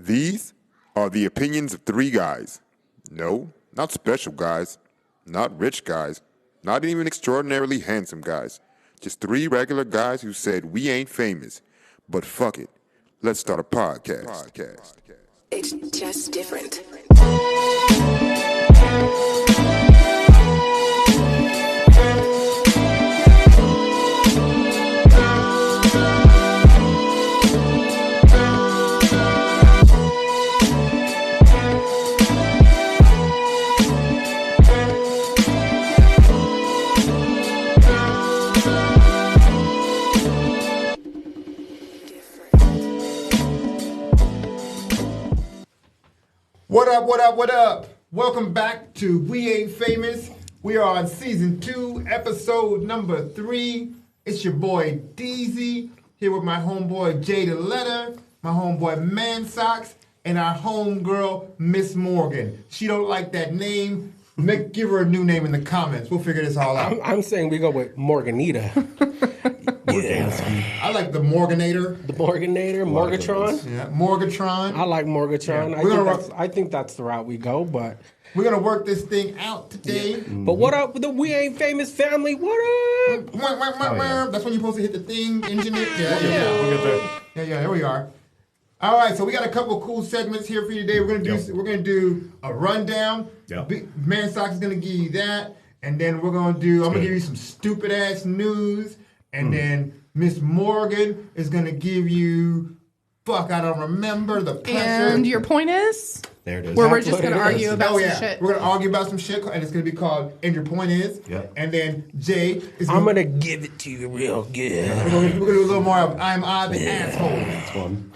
These are the opinions of three guys. No, not special guys, not rich guys, not even extraordinarily handsome guys. Just three regular guys who said we ain't famous, but fuck it. Let's start a podcast. It's just different. What up? Welcome back to We Ain't Famous. We are on season 2, episode number 3. It's your boy Deezy, here with my homeboy Jay the Letter, my homeboy Man Socks, and our homegirl Miss Morgan. She don't like that name. Give her a new name in the comments. We'll figure this all out. I'm saying we go with Morganita. I like the Morganator. The Morganator, Morgatron. Yeah, Morgatron. I like Morgatron. Yeah. I think that's the route we go, but we're going to work this thing out today. Yeah. But what up with the We Ain't Famous family? What up? That's when you're supposed to hit the thing, engineer. Yeah. There we are. All right, so we got a couple cool segments here for you today. We're gonna do a rundown. Yep. Man Socks is gonna give you that, and then I'm gonna give you some stupid ass news, and then Miss Morgan is gonna give you I don't remember the pressure. And your point is? There it is. Where we're just going to argue about some shit. We're going to argue about some shit, and it's going to be called And Your Point Is. Yep. And then Jay is I'm going to give it to you real good. We're going to do a little more of I'm the asshole. That's one.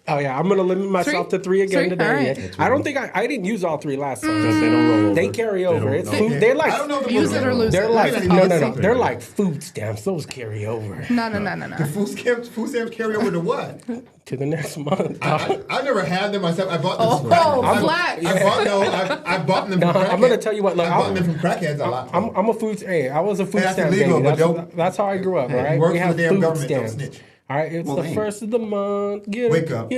Oh, yeah. I'm going to limit myself to 3 again today. Right. I don't think I didn't use all 3 last time. They don't roll over. They carry over. They're like, I don't know if use it or lose they're it. like, no. They're like food stamps. Those carry over. No. The food stamps carry over to what? To the next month. I never had them myself. I bought them. Black. I bought them from crackheads. I'm going to tell you what. Look, I bought them from crackheads a lot. I'm a food. Hey, I was a food stamp illegal, baby. That's how I grew up. All right, we have the damn government. Don't snitch. All right, it's the first of the month. Wake up.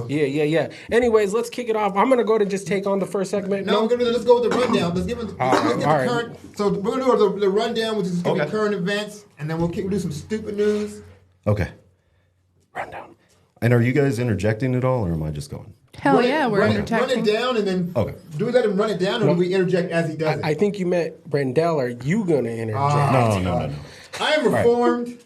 Yeah. Anyways, let's kick it off. I'm gonna go to just take on the first segment. No, let's go with the rundown. Let's get the current. So we're gonna do the rundown, which is gonna be current events, and then we'll do some stupid news. Okay. Rundown. And are you guys interjecting at all, or am I just going? Hell yeah, we're interjecting. Run it down, and then do we let him run it down, or do we interject as he does it? I think you meant Rendell. Are you gonna interject? No. I am reformed.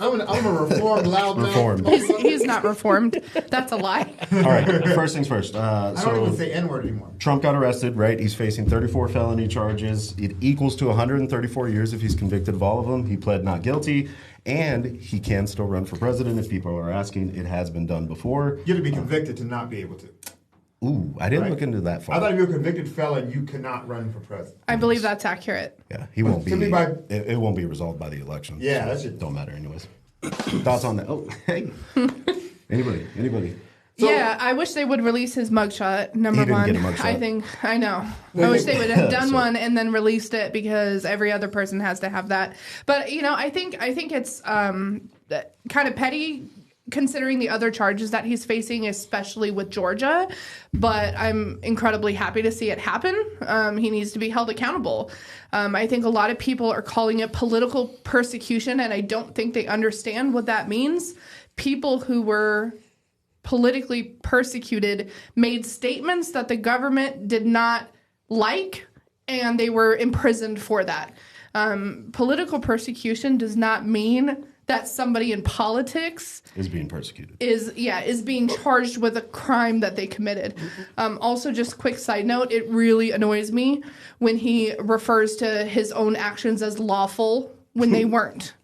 I'm a reformed loudmouth. He's not reformed. That's a lie. All right. First things first. I don't even say N-word anymore. Trump got arrested, right? He's facing 34 felony charges. It equals to 134 years if he's convicted of all of them. He pled not guilty, and he can still run for president if people are asking. It has been done before. You have to be convicted to not be able to. Ooh, I didn't look into that far. I thought if you were a convicted felon, you could not run for president. I believe that's accurate. Yeah, he won't be. It won't be resolved by the election. Yeah, so that shit don't matter anyways. Thoughts on that? Oh, hey. Anybody? So, yeah, I wish they would release his mugshot. Number one, get a mugshot. I know. I wish they would have done one and then released it because every other person has to have that. But I think it's kind of petty, considering the other charges that he's facing, especially with Georgia. But I'm incredibly happy to see it happen. He needs to be held accountable. I think a lot of people are calling it political persecution, and I don't think they understand what that means. People who were politically persecuted made statements that the government did not like, and they were imprisoned for that. Political persecution does not mean that somebody in politics is being persecuted. Is being charged with a crime that they committed. Also, just quick side note, it really annoys me when he refers to his own actions as lawful when they weren't.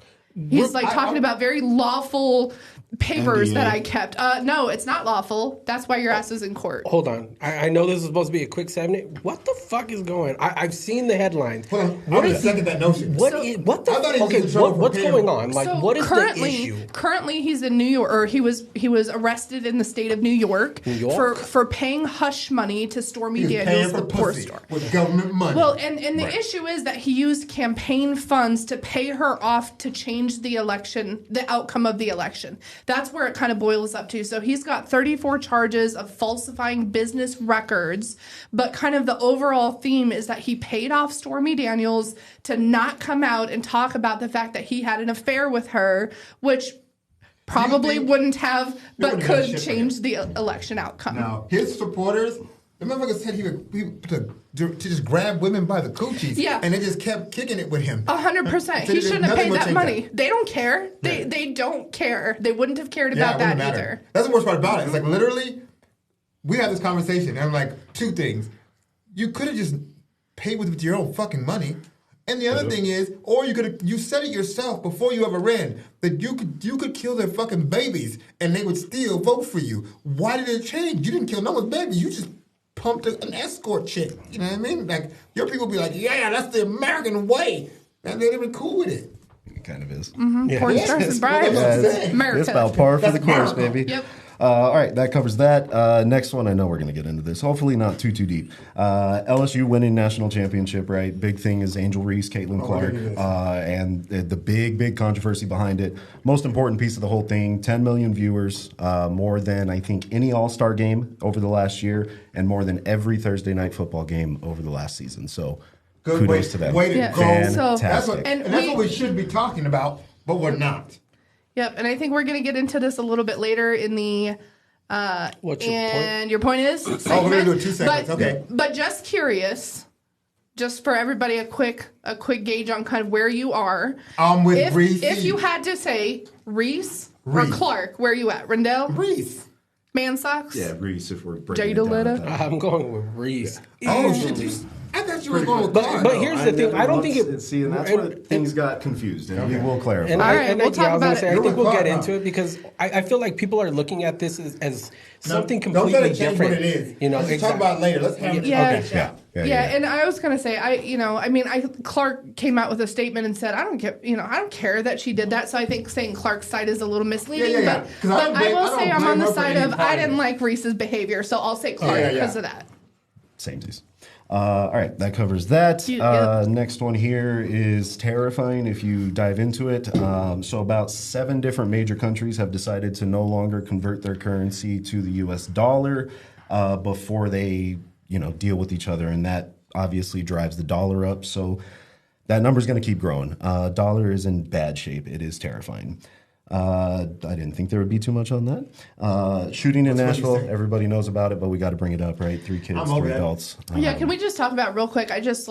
He's talking about very lawful papers that I kept. No, it's not lawful. That's why your ass is in court. Hold on. I know this is supposed to be a quick segment. What the fuck is going on? I've seen the headlines. Hold on. I'm going to second that notion. What's going on? What is the issue? Currently, he's in New York, or he was arrested in the state of New York? For paying hush money to Stormy Daniels, the porn star. With government money. Well, and the issue is that he used campaign funds to pay her off to change the election, the outcome of the election. That's where it kind of boils up to. So he's got 34 charges of falsifying business records, but kind of the overall theme is that he paid off Stormy Daniels to not come out and talk about the fact that he had an affair with her, which probably wouldn't have, but could change the election outcome. Now, his supporters, the motherfucker said he would to just grab women by the coochies. Yeah. And they just kept kicking it with him. 100%. He shouldn't have paid that money. They don't care. They don't care. They wouldn't have cared about that either. That's the worst part about it. It's like literally, we had this conversation, and I'm like, two things. You could have just paid with your own fucking money. And the other thing is, or you said it yourself before you ever ran, that you could kill their fucking babies and they would still vote for you. Why did it change? You didn't kill no one's baby. You just pumped an escort chick. You know what I mean? Like, your people be like, yeah, that's the American way. And they'd be cool with it. It kind of is. Porn stars and brides. America. It's about par for the course, baby. Yep. All right, that covers that. Next one, I know we're going to get into this. Hopefully not too deep. LSU winning national championship, right? Big thing is Angel Reese, Caitlin Clark, and the big controversy behind it. Most important piece of the whole thing, 10 million viewers, more than, I think, any All-Star game over the last year, and more than every Thursday night football game over the last season. So kudos to them. Way to go. Fantastic. That's what we should be talking about, but we're not. Yep, and I think we're going to get into this a little bit later in the. What's your point? Your point is? We're going to do it 2 seconds. Okay. But just curious, just for everybody, a quick gauge on kind of where you are. I'm with Reese. If you had to say Reese or Clark, where are you at? Rendell? Reese. Man socks? Yeah, Reese, if we're breaking Jada it down. Letta? I'm going with Reese. Oh, shit. I thought you were going with Clark. But here's the thing. I don't think it. See, and that's where things got confused, and we will clarify. And All right, we'll talk about it. I think we'll Clark, get into it because I feel like people are looking at this as something Don't completely let it change different. what it is. You know, Let's talk about it later. Let's have it. Yeah. Yeah. And I was gonna say, Clark came out with a statement and said, I don't care that she did that. So I think saying Clark's side is a little misleading. Yeah. But I will say I'm on the blame her for side any of part I of it. didn't like Reese's behavior, so I'll say Clark because of that. Samesies. All right, that covers that. Next one here is terrifying if you dive into it. So about 7 different major countries have decided to no longer convert their currency to the U.S. dollar before they, deal with each other, and that obviously drives the dollar up. So that number is going to keep growing. Dollar is in bad shape. It is terrifying. I didn't think there would be too much on that. Shooting in Nashville, everybody knows about it, but we got to bring it up, right? 3 kids, 3 adults. Can we just talk about real quick? I just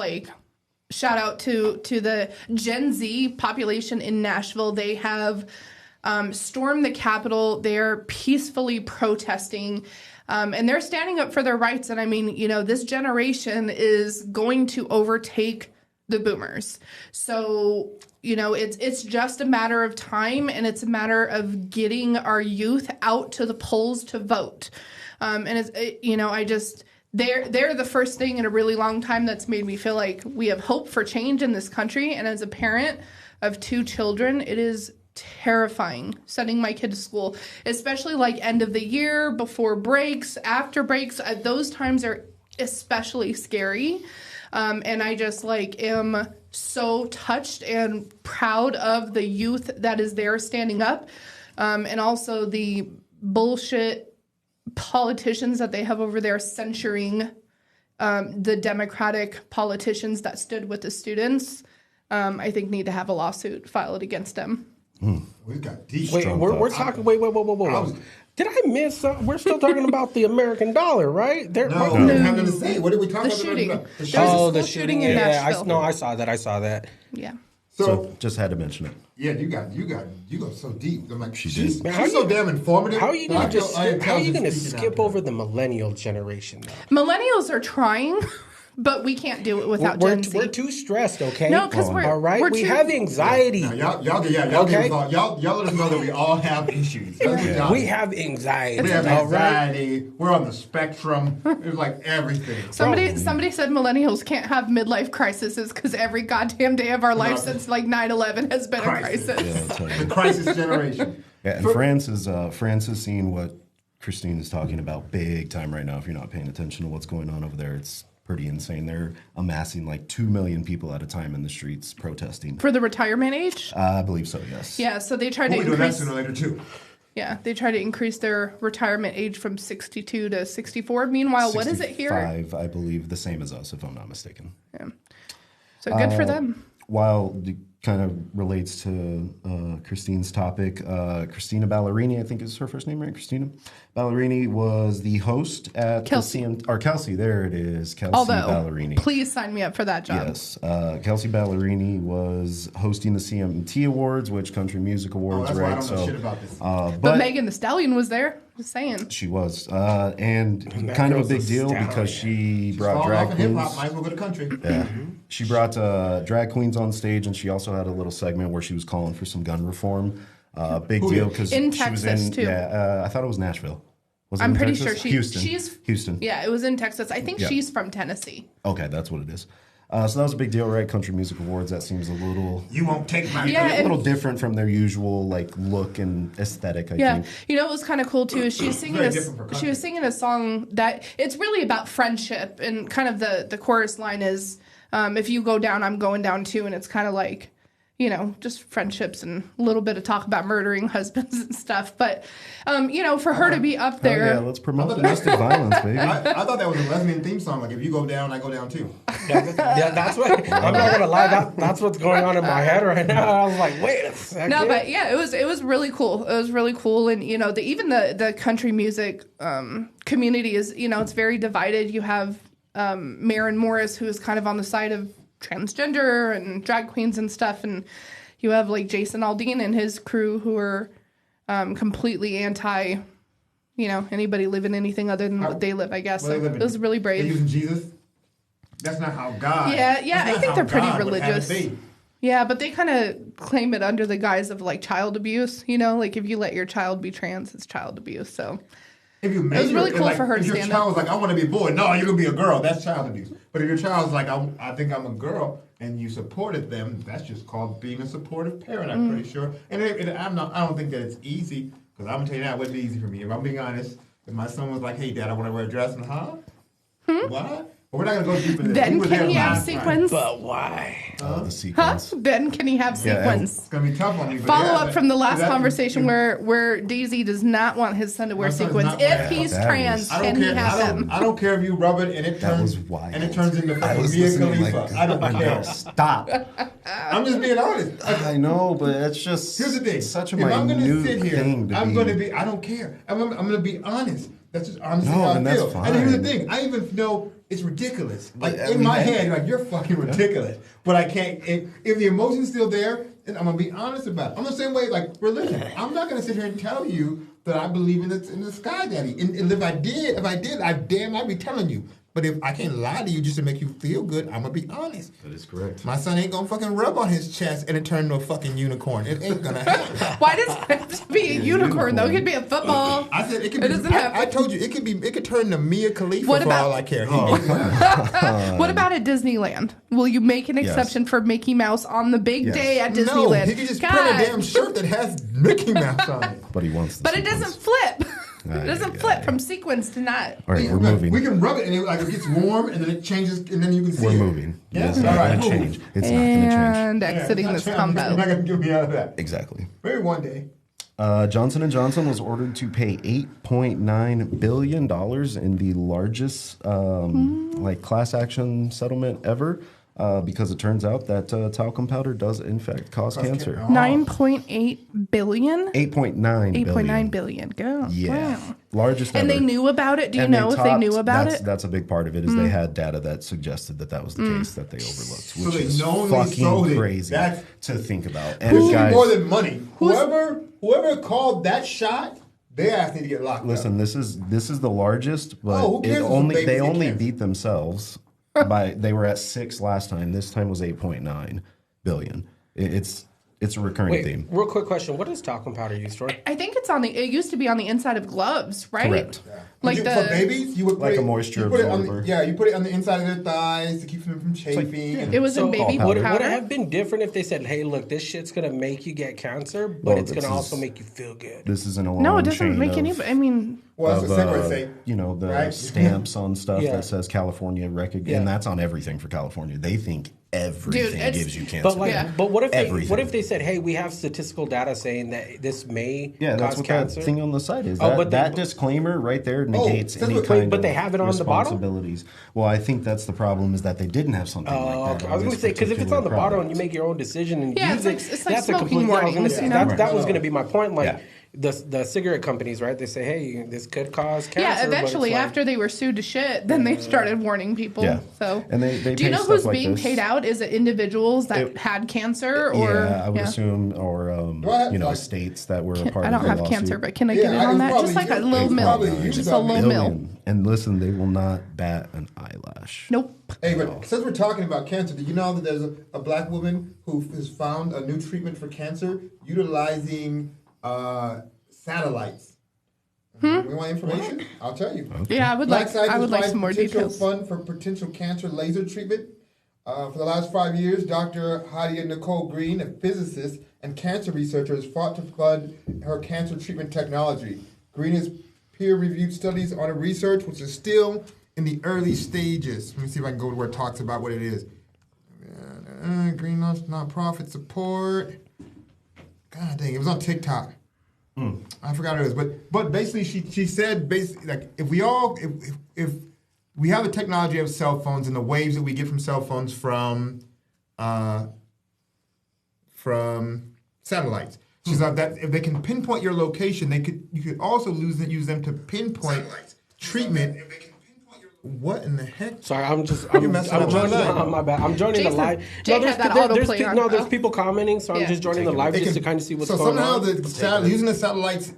shout out to the Gen Z population in Nashville. They have stormed the Capitol. They're peacefully protesting. And they're standing up for their rights. And I mean, this generation is going to overtake the boomers. So, it's just a matter of time, and it's a matter of getting our youth out to the polls to vote. And they're the first thing in a really long time that's made me feel like we have hope for change in this country. And as a parent of 2 children, it is terrifying sending my kid to school, especially end of the year, before breaks, after breaks. Those times are especially scary. And I just am so touched and proud of the youth that is there standing up. And also the bullshit politicians that they have over there censuring the Democratic politicians that stood with the students, I think need to have a lawsuit filed against them. We got deep. Wait, we're talking. Wait. Did I miss something? We're still talking about the American dollar, right? No, I have nothing to say. What did we talk The about? shooting. The There was the a school shooting in Yeah, Nashville. I saw that. Yeah. So just had to mention it. yeah, you go so deep. I'm like, She she's did. Man, so damn informative. How are you gonna Speaking skip out over the millennial generation though? Millennials are trying, but we can't do it without We're Gen Z. too stressed, okay? No, 'cause we're- all right. we're We too- have anxiety. Y'all give Okay. us all, y'all let us know that we all have issues. That's what y'all We do. have anxiety. We have all right? anxiety. We're on the spectrum. It's like everything. Somebody said millennials can't have midlife crises because every goddamn day of our life since 9/11 has been Crisis. a crisis. Yeah, I'll tell you. The crisis generation. Yeah, and France is seeing what Christine is talking about big time right now. If you're not paying attention to what's going on over there, it's pretty insane. They're amassing 2 million people at a time in the streets protesting. For the retirement age? I believe so, yes. Yeah, so they tried to We'll be doing that increase. sooner or later too. Yeah, they try to increase their retirement age from 62 to 64. Meanwhile, what is it here? 65, I believe, the same as us, if I'm not mistaken. Yeah. So good for them. While it kind of relates to Christine's topic, Christina Ballerini, I think is her first name, right? Christina Ballerini was the host at Kelsey. Kelsey, there it is. Kelsey Ballerini. Please sign me up for that job. Yes. Kelsey Ballerini was hosting the CMT Awards, which Country Music Awards, that's right? Why I don't know shit about this. But Megan Thee Stallion was there. Just saying. She was. And kind of a big deal because she brought drag queens. Hip-hop, might as well go to country. Yeah. She brought drag queens on stage, and she also had a little segment where she was calling for some gun reform. Big deal because in she Texas was in. too. Yeah, I thought it was Nashville. Was it I'm in pretty Texas? sure Houston. Houston. Yeah, it was in Texas. I think she's from Tennessee. Okay, that's what it is. So that was a big deal, right? Country Music Awards. That seems a little. You won't take my. Yeah, a little different from their usual like look and aesthetic. I think. You know what was kind of cool too is she was singing she was singing a song that it's really about friendship, and kind of the chorus line is if you go down, I'm going down too, and it's kind of like, you know, just friendships and a little bit of talk about murdering husbands and stuff. But, you know, for her to be up there. Yeah, let's promote domestic violence, baby. I thought that was a lesbian theme song. Like, if you go down, I go down too. Yeah, that's what, I'm not going to lie, that's what's going on in my head right now. I was like, wait a second. No, but yeah, it was really cool. It was really cool. And, you know, even the country music community is, you know, it's very divided. You have Maren Morris, who is kind of on the side of transgender and drag queens and stuff, and you have like Jason Aldean and his crew who are completely anti, you know, anybody living anything other than what they live, I guess. So it was really brave. They're using Jesus. That's not how God. Yeah, I think they're pretty religious. Yeah, but they kind of claim it under the guise of like child abuse, you know, like if you let your child be trans, it's child abuse. So if you it was really cool for her to stand up. If your child was like, I want to be a boy, no, you're going to be a girl, that's child abuse. But if your child's like, I think I'm a girl, and you supported them, that's just called being a supportive parent, I'm pretty sure. And I don't think that it's easy, because I'm going to tell you now, it wouldn't be easy for me. If I'm being honest, if my son was like, hey, Dad, I want to wear a dress, and what? Well, we're not going to go deep into this. Then can he have sequins? But why? The sequence. Then can he have sequins? It's going to be tough on me. Follow up from the last conversation where Daisy does not want his son to wear sequins. If he's trans, can he have them? I don't care if you rub it and it turns into fucking Mia Khalifa. I don't care. Stop. I'm just being honest. I know, but it's just here's the thing. Such a if I'm going to sit here, thing I'm going to be. I don't care. I'm going to be honest. That's just honestly how I feel. That's fine. And here's the thing. I even know it's ridiculous. Like in my head, like you're fucking ridiculous. But I can't. If the emotion's still there, then I'm gonna be honest about it. I'm the same way like religion. I'm not gonna sit here and tell you that I believe in the sky daddy. And if I did, I'd be telling you. But if I can't lie to you just to make you feel good, I'm gonna be honest. That is correct. My son ain't gonna fucking rub on his chest and it turn into a fucking unicorn. It ain't gonna happen. Why does it have to be a unicorn though? It could be a football. I said it could be. I told you it could turn to Mia Khalifa for all I care. What about at Disneyland? Will you make an exception for Mickey Mouse on the big day at Disneyland? No, he can just print a damn shirt that has Mickey Mouse on it. But he wants. But it doesn't flip. It doesn't flip from sequins to not. All right, we're moving. We can rub it and it gets warm and then it changes and then you can see We're it. moving. Yeah, It's not going to change. It's not going to change. And exiting this combo. You're not going to get me out of that. Exactly. Maybe one day. Johnson & Johnson was ordered to pay $8.9 billion in the largest class action settlement ever. Because it turns out that talcum powder does in fact cause cancer. 9.8 billion? 8.9 billion. Go. Yeah. Wow. Largest and ever. they knew about it? Do you know if they knew about it? That's a big part of it, is they had data that suggested that was the case that they overlooked, which they is knowingly sold fucking it. crazy That's- to think about. Who And guys, more than money? Whoever called that shot, they asked me to get locked listen, up. this is the largest, but who cares if some they babies only get cancer? beat themselves they were at 6 last time. This time was 8.9 billion. It's a recurring theme. Real quick question: what is talcum powder used for? I think it's it used to be on the inside of gloves, right? Correct. Yeah. Like for babies, you would put Like it, a moisture you put it on absorber. you put it on the inside of their thighs to keep them from chafing. It was in baby powder. powder. Would it have been different if they said, "Hey, look, this shit's gonna make you get cancer, but Well, it's gonna this also is- make you feel good"? This isn't a long No, it doesn't chain make of- any. I mean, Well, that's what cigarettes say. The right? stamps on stuff Yeah. that says California recognition, Yeah. and that's on everything for California. They think everything it's- gives you cancer. But what if Everything. they said, hey, we have statistical data saying that this may that's cause what cancer? that thing on the site is. Oh, That, but that disclaimer right there negates that's any what- kind but of they have it on the bottle? responsibilities. Well, I think that's the problem is that they didn't have something like that. Okay. on I was going this to say, because if it's on the particular bottle and you product. make your own decision and Yeah, use it's like that's a smoking complete. warnings, I was you gonna know? say, that was going to be my point. Like Yeah. the cigarette companies, right? They say, hey, this could cause cancer. Yeah, but eventually, it's like, after they were sued to shit, then they started warning people. Yeah. So, And they do you pay know stuff who's like being this. paid out? Is it individuals that had cancer, or Yeah, I would assume, or Well, like- states that were a part I of don't the have lawsuit. cancer, but can I Yeah, get in I on was that? probably Just like a used- little it's mill, probably used just on a little million. mill. And listen, they will not bat an eyelash. Nope. Hey, but since we're talking about cancer, did you know that there's a black woman who has found a new treatment for cancer utilizing satellites? We want information? I'll tell you. Yeah, I would Black like. Science I would like provides some more potential details. fund for potential cancer laser treatment. For the last 5 years, Dr. Hadia Nicole Green, a physicist and cancer researcher, has fought to fund her cancer treatment technology. Green has peer-reviewed studies on her research, which is still in the early stages. Let me see if I can go to where it talks about what it is. Green launched nonprofit support. God dang, it was on TikTok. I forgot what it was, but basically she said like if we have the technology of cell phones and the waves that we get from cell phones from satellites. She's like that if they can pinpoint your location, you could also use them to pinpoint treatment. What in the heck? Sorry, I'm You're messing up my joining. life. My bad. I'm joining the Jason, live. Jake had that autoplay on. There's people commenting, so I'm Yeah. just joining the live just to kind of see what's so going somehow on. using the satellites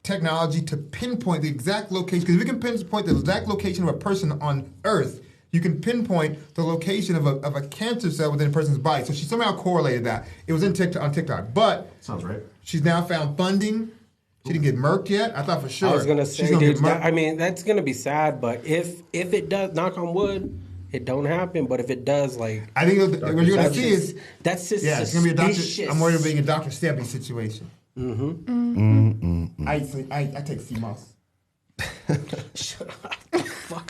technology to pinpoint the exact location, because we can pinpoint the exact location of a person on Earth, you can pinpoint the location of a cancer cell within a person's body. So she somehow correlated that. It was on TikTok, but Sounds right. she's now found funding. She didn't get murked yet. I thought for sure. I was gonna she's say, gonna dude, get murked. that's gonna be sad. But if it does, knock on wood, it don't happen. But if it does, like I think what you're gonna that's see just- is that's just it's gonna be a doctor. suspicious. I'm worried about being a Dr. Sebi situation. I take CMOS.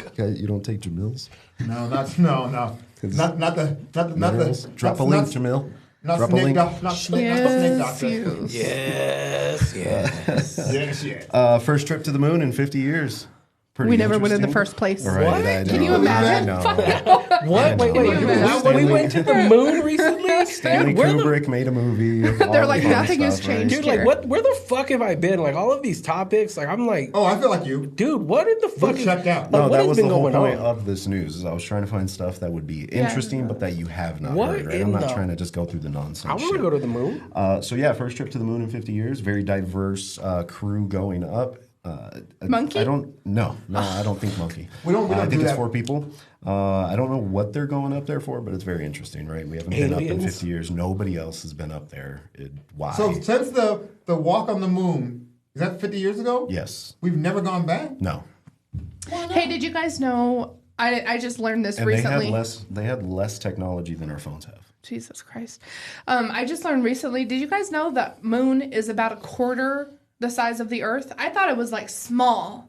Okay, you don't take Jamil's? No, not the Minerals? Drop a link, Jamil. Not Drop a snake link. doctor. Not snake doctor. Yes, yes. Yes, yes. First trip to the moon in 50 years. Pretty We never went in the interesting. first place. Right, What? I know. Can you imagine? I know. What? Wait. Stanley- We went to the moon recently. Stanley Where the- Kubrick made a movie. They're like, nothing has changed. Dude, like, here. where the fuck have I been? Like, all of these topics, like, I'm like, Oh, I feel like you. dude, what in the fuck? We're checked out. No, Like, what that has was been the whole going point on? of this news. Is I was trying to find stuff that would be interesting, but that you have not What heard. Right? in I'm not the- trying to just go through the nonsense. I want to go to the moon. So yeah, first trip to the moon in 50 years. Very diverse crew going up. Monkey? I don't. No, I don't think monkey. We don't I do think it's that. 4 people. I don't know what they're going up there for, but it's very interesting, right? We haven't been up in Aliens? 50 years. Nobody else has been up there. Why? So since the walk on the moon, is that 50 years ago? Yes. We've never gone back? No. Hey, did you guys know? I just learned this And recently. they had less technology than our phones have. Jesus Christ. I just learned recently. Did you guys know that moon is about a quarter the size of the Earth? I thought it was like small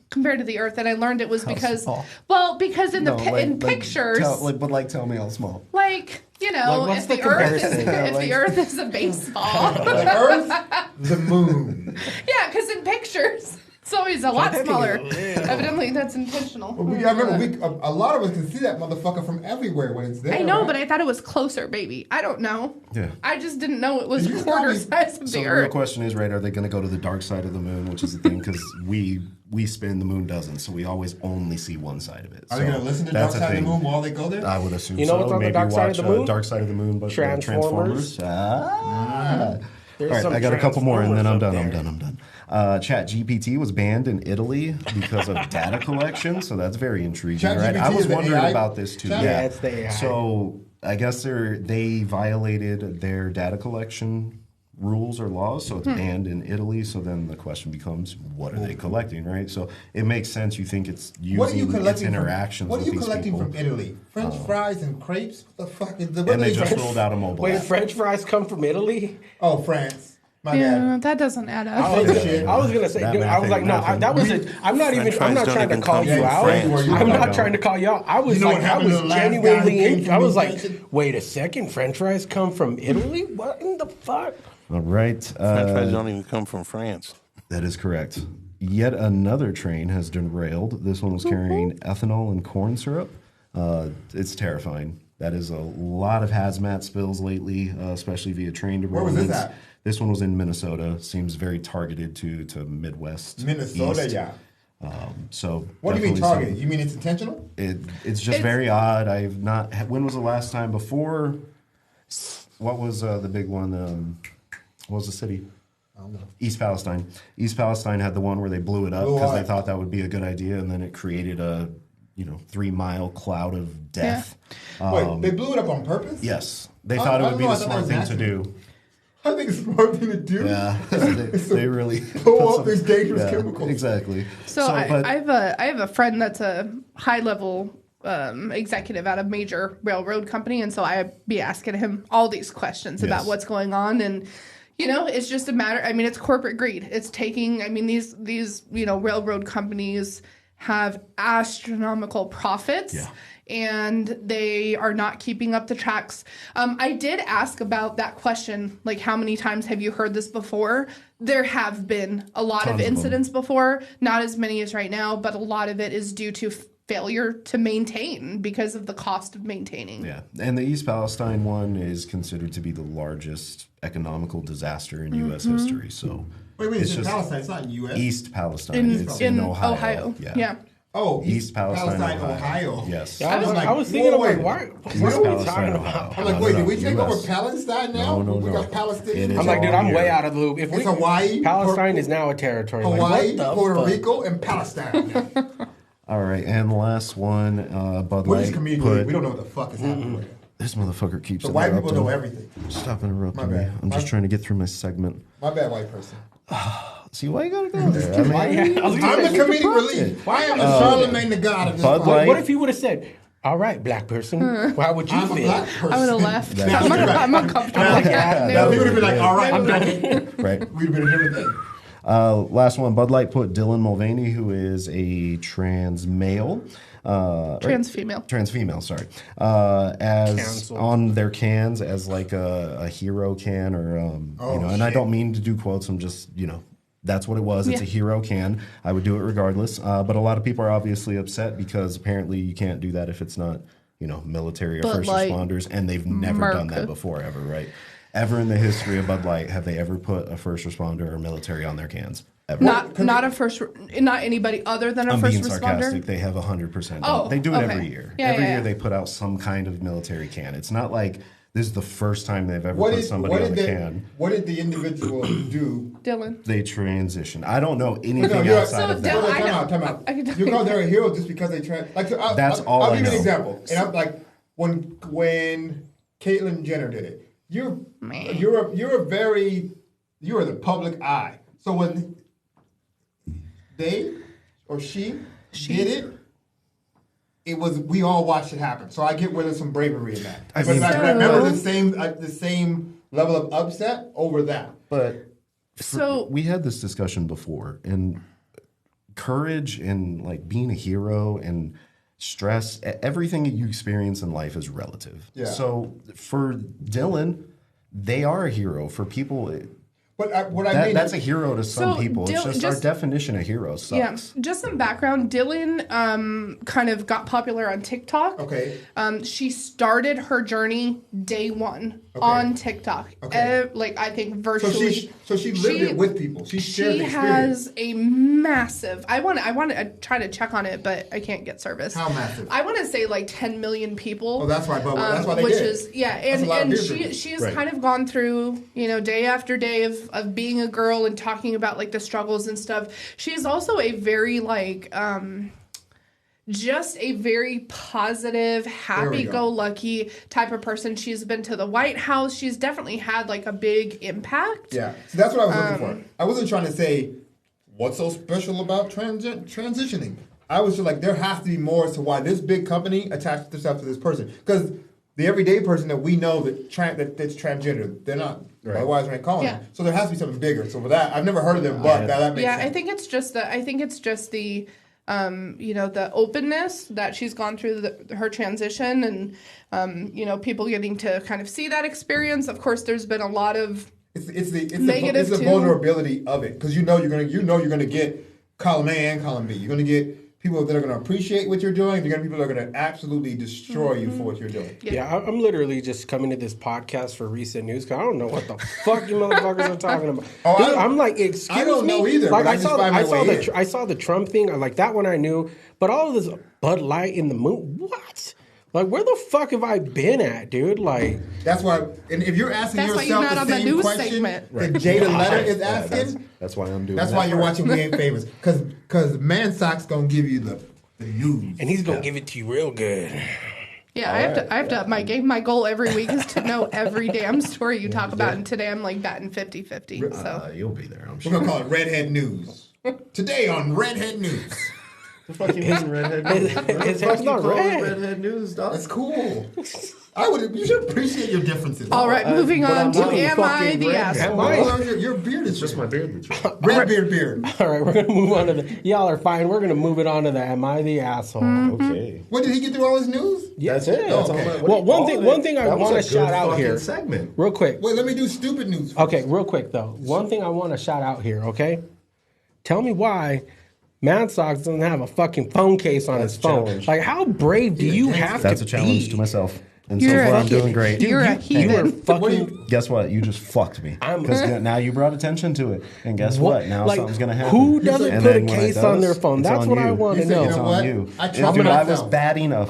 compared to the Earth, and I learned it was because, small? well, because in in pictures, Tell me how small. like you know, Like, what's if the the Earth is comparison? the Earth is a baseball, The Earth, the moon. yeah, because in pictures. It's always a lot smaller. Evidently, that's intentional. I remember a lot of us can see that motherfucker from everywhere when it's there. I know, right? but I thought it was closer, baby. I don't know. Yeah. I just didn't know it was You just quarter told me- size of So the the real Earth. question is, right, are they going to go to the dark side of the moon, which is the thing, because we spin, the moon doesn't, so we always only see one side of it. Are they going to listen to Dark Side of the Moon while they go there? I would assume You know so. what's on the Maybe dark side of watch, the moon? Dark Side of the Moon, but Transformers. All There's right, some I got a couple more, and then I'm done. Transformers I'm done. Chat GPT was banned in Italy because of data collection, so that's very intriguing, right? I ChatGPT was is the wondering AI about this too. chat? Yeah, it's the AI. So I guess they violated their data collection rules or laws, so it's banned in Italy. So then the question becomes, what are they collecting, right? So it makes sense. You think it's What are you using its collecting interactions What are with you these collecting people. from Italy? French fries and crepes? What the fuck is the? And they just rolled out a mobile Wait, app. French fries come from Italy? Oh, France. Yeah, that doesn't add up. I was gonna say, dude, I was like, no, that was it. I'm not trying to call you out. I'm not trying to call you out. I was like, I was genuinely, I was like, wait a second, French fries come from Italy? What in the fuck? All right. French fries don't even come from France. That is correct. Yet another train has derailed. This one was carrying ethanol and corn syrup. It's terrifying. That is a lot of hazmat spills lately, especially via train derailments. Where was this at? This one was in Minnesota. Seems very targeted to Midwest. Minnesota, East. yeah. So what do you mean targeted? You mean it's intentional? It's just very odd. I've not. When was the last time before? What was the big one? What was the city? I don't know. East Palestine. East Palestine had the one where they blew it up because they thought that would be a good idea, and then it created a 3-mile cloud of death. Yeah. Wait, they blew it up on purpose? Yes, they thought it would be the smart thing to do. I think it's a smart thing to do. Yeah, they really blow up these dangerous chemicals. Exactly. So I have a friend that's a high level executive at a major railroad company, and so I be asking him all these questions about what's going on, and it's just a matter. I mean, it's corporate greed. It's taking. I mean, these railroad companies have astronomical profits. Yeah. And they are not keeping up the tracks. I did ask about that question, like how many times have you heard this before? There have been a lot of incidents before, not as many as right now, but a lot of it is due to failure to maintain because of the cost of maintaining. Yeah, and the East Palestine one is considered to be the largest economical disaster in U.S. history. So wait, it's in Palestine. It's not in U.S. East Palestine. It's in Ohio. Yeah. Oh, East Palestine, Ohio. Yes. I was thinking, wait, what are we talking about? I'm like, wait, did we take over Palestine now? No. We got Palestinians. I'm like, dude, I'm way out of the loop. It's Hawaii. Palestine is now a territory. Hawaii, Puerto Rico, and Palestine. All right, and the last one, Bud Light. We don't know what the fuck is happening. This motherfucker keeps interrupting. White people know everything. Stop interrupting me. I'm just trying to get through my segment. My bad, white person. See, why you gotta go there? I'm the comedic relief. Why am I Charlemagne the God of this? What if he would have said, all right, black person, how would you feel? I would have left. I'm uncomfortable like that. Now he would have been like, all right, I'm done. Right. We'd have been a different thing. Last one, Bud Light put Dylan Mulvaney, who is a trans male. Trans female, sorry. As canceled on their cans as like a hero can or, and I don't mean to do quotes. I'm just, that's what it was. It's a hero can. I would do it regardless. But a lot of people are obviously upset because apparently you can't do that if it's not, military or first responders. And they've never done that before ever, right? Ever in the history of Bud Light have they ever put a first responder or military on their cans? Ever. Not anybody other than a first responder. I'm being sarcastic. They have 100%. Oh, they do it every year. Yeah, every year they put out some kind of military can. It's not like this is the first time they've ever put somebody on the can. What did the individual do? Dylan. They transitioned. I don't know anything outside of that. Time out. You know they're a hero just because they trans. Like that's all I know. I'll give you an example. And I'm like when Caitlyn Jenner did it. You're the public eye. So when they or she did it was we all watched it happen. So I get where there's some bravery in that. I remember the same level of upset over that. But we had this discussion before, and courage and like being a hero and stress, everything that you experience in life is relative. Yeah. So for Dylan, they are a hero. For people, but I mean, that's a hero to some people. It's just our definition of hero sucks. Yeah, just some background. Dylan kind of got popular on TikTok. Okay. She started her journey day one on TikTok. Okay. I think virtually. So she lived it with people. She shared the experience. Has a massive. I want to try to check on it, but I can't get service. How massive? I want to say like 10 million people. Oh, that's right. But that's why they did. And she has kind of gone through day after day of being a girl and talking about like the struggles and stuff. She's also a very just a very positive, happy-go-lucky type of person. She's been to the White House. She's definitely had like a big impact. Yeah, so that's what I was looking for. I wasn't trying to say what's so special about transitioning. I was just like, there has to be more as to why this big company attached itself to this person. Because the everyday person that we know that's transgender. They're not. Right. Otherwise, we ain't calling them. So there has to be something bigger. So for that, I've never heard of them, but that makes sense. I think it's just the the openness that she's gone through her transition, and people getting to kind of see that experience. Of course, there's been a lot of it's the vulnerability of it, because you're gonna get column A and column B. You're gonna get people that are going to appreciate what you're doing. You're going to people that are going to absolutely destroy you for what you're doing. Yeah, I'm literally just coming to this podcast for recent news because I don't know what the fuck you motherfuckers are talking about. Dude, I'm like, excuse me. I don't know either. Like, but I saw the Trump thing. Like that one I knew, but all of this Bud Light in the moon. What? Like, where the fuck have I been at, dude? Like, that's why. And if you're asking yourself the same question that Jada Letter is asking, that's why I'm doing. That's why you're watching We Ain't Famous, because Man Sock's gonna give you the news, and he's gonna give it to you real good. Yeah, I have to up my game. My goal every week is to know every damn story you talk about, and today I'm like batting 50-50. So you'll be there, I'm sure. We're gonna call it Redhead News. Today on Redhead News. The fuck you mean Redhead News? It's not Redhead News, dog. That's cool. You should appreciate your differences. All right, moving on to Am I the Asshole? Your beard is just my beard. Red beard. All right, we're going to move on to y'all are fine. We're going to move it on to the Am I the Asshole? Okay. What, did he get through all his news? Yeah. That's it. That's okay. Well, one thing I want to shout out here. Segment. Real quick. Wait, let me do stupid news first. Okay, real quick, though. One thing I want to shout out here, okay? Tell me why Mad Sox doesn't have a fucking phone case on his phone. Like, how brave do you have to be? That's a challenge to myself. And so far, I'm doing great. You're a heathen. Guess what? You just fucked me. Because now you brought attention to it. And guess what? Now something's going to happen. Who doesn't put a case on their phone? That's what I want to know. It's on you. I was batting a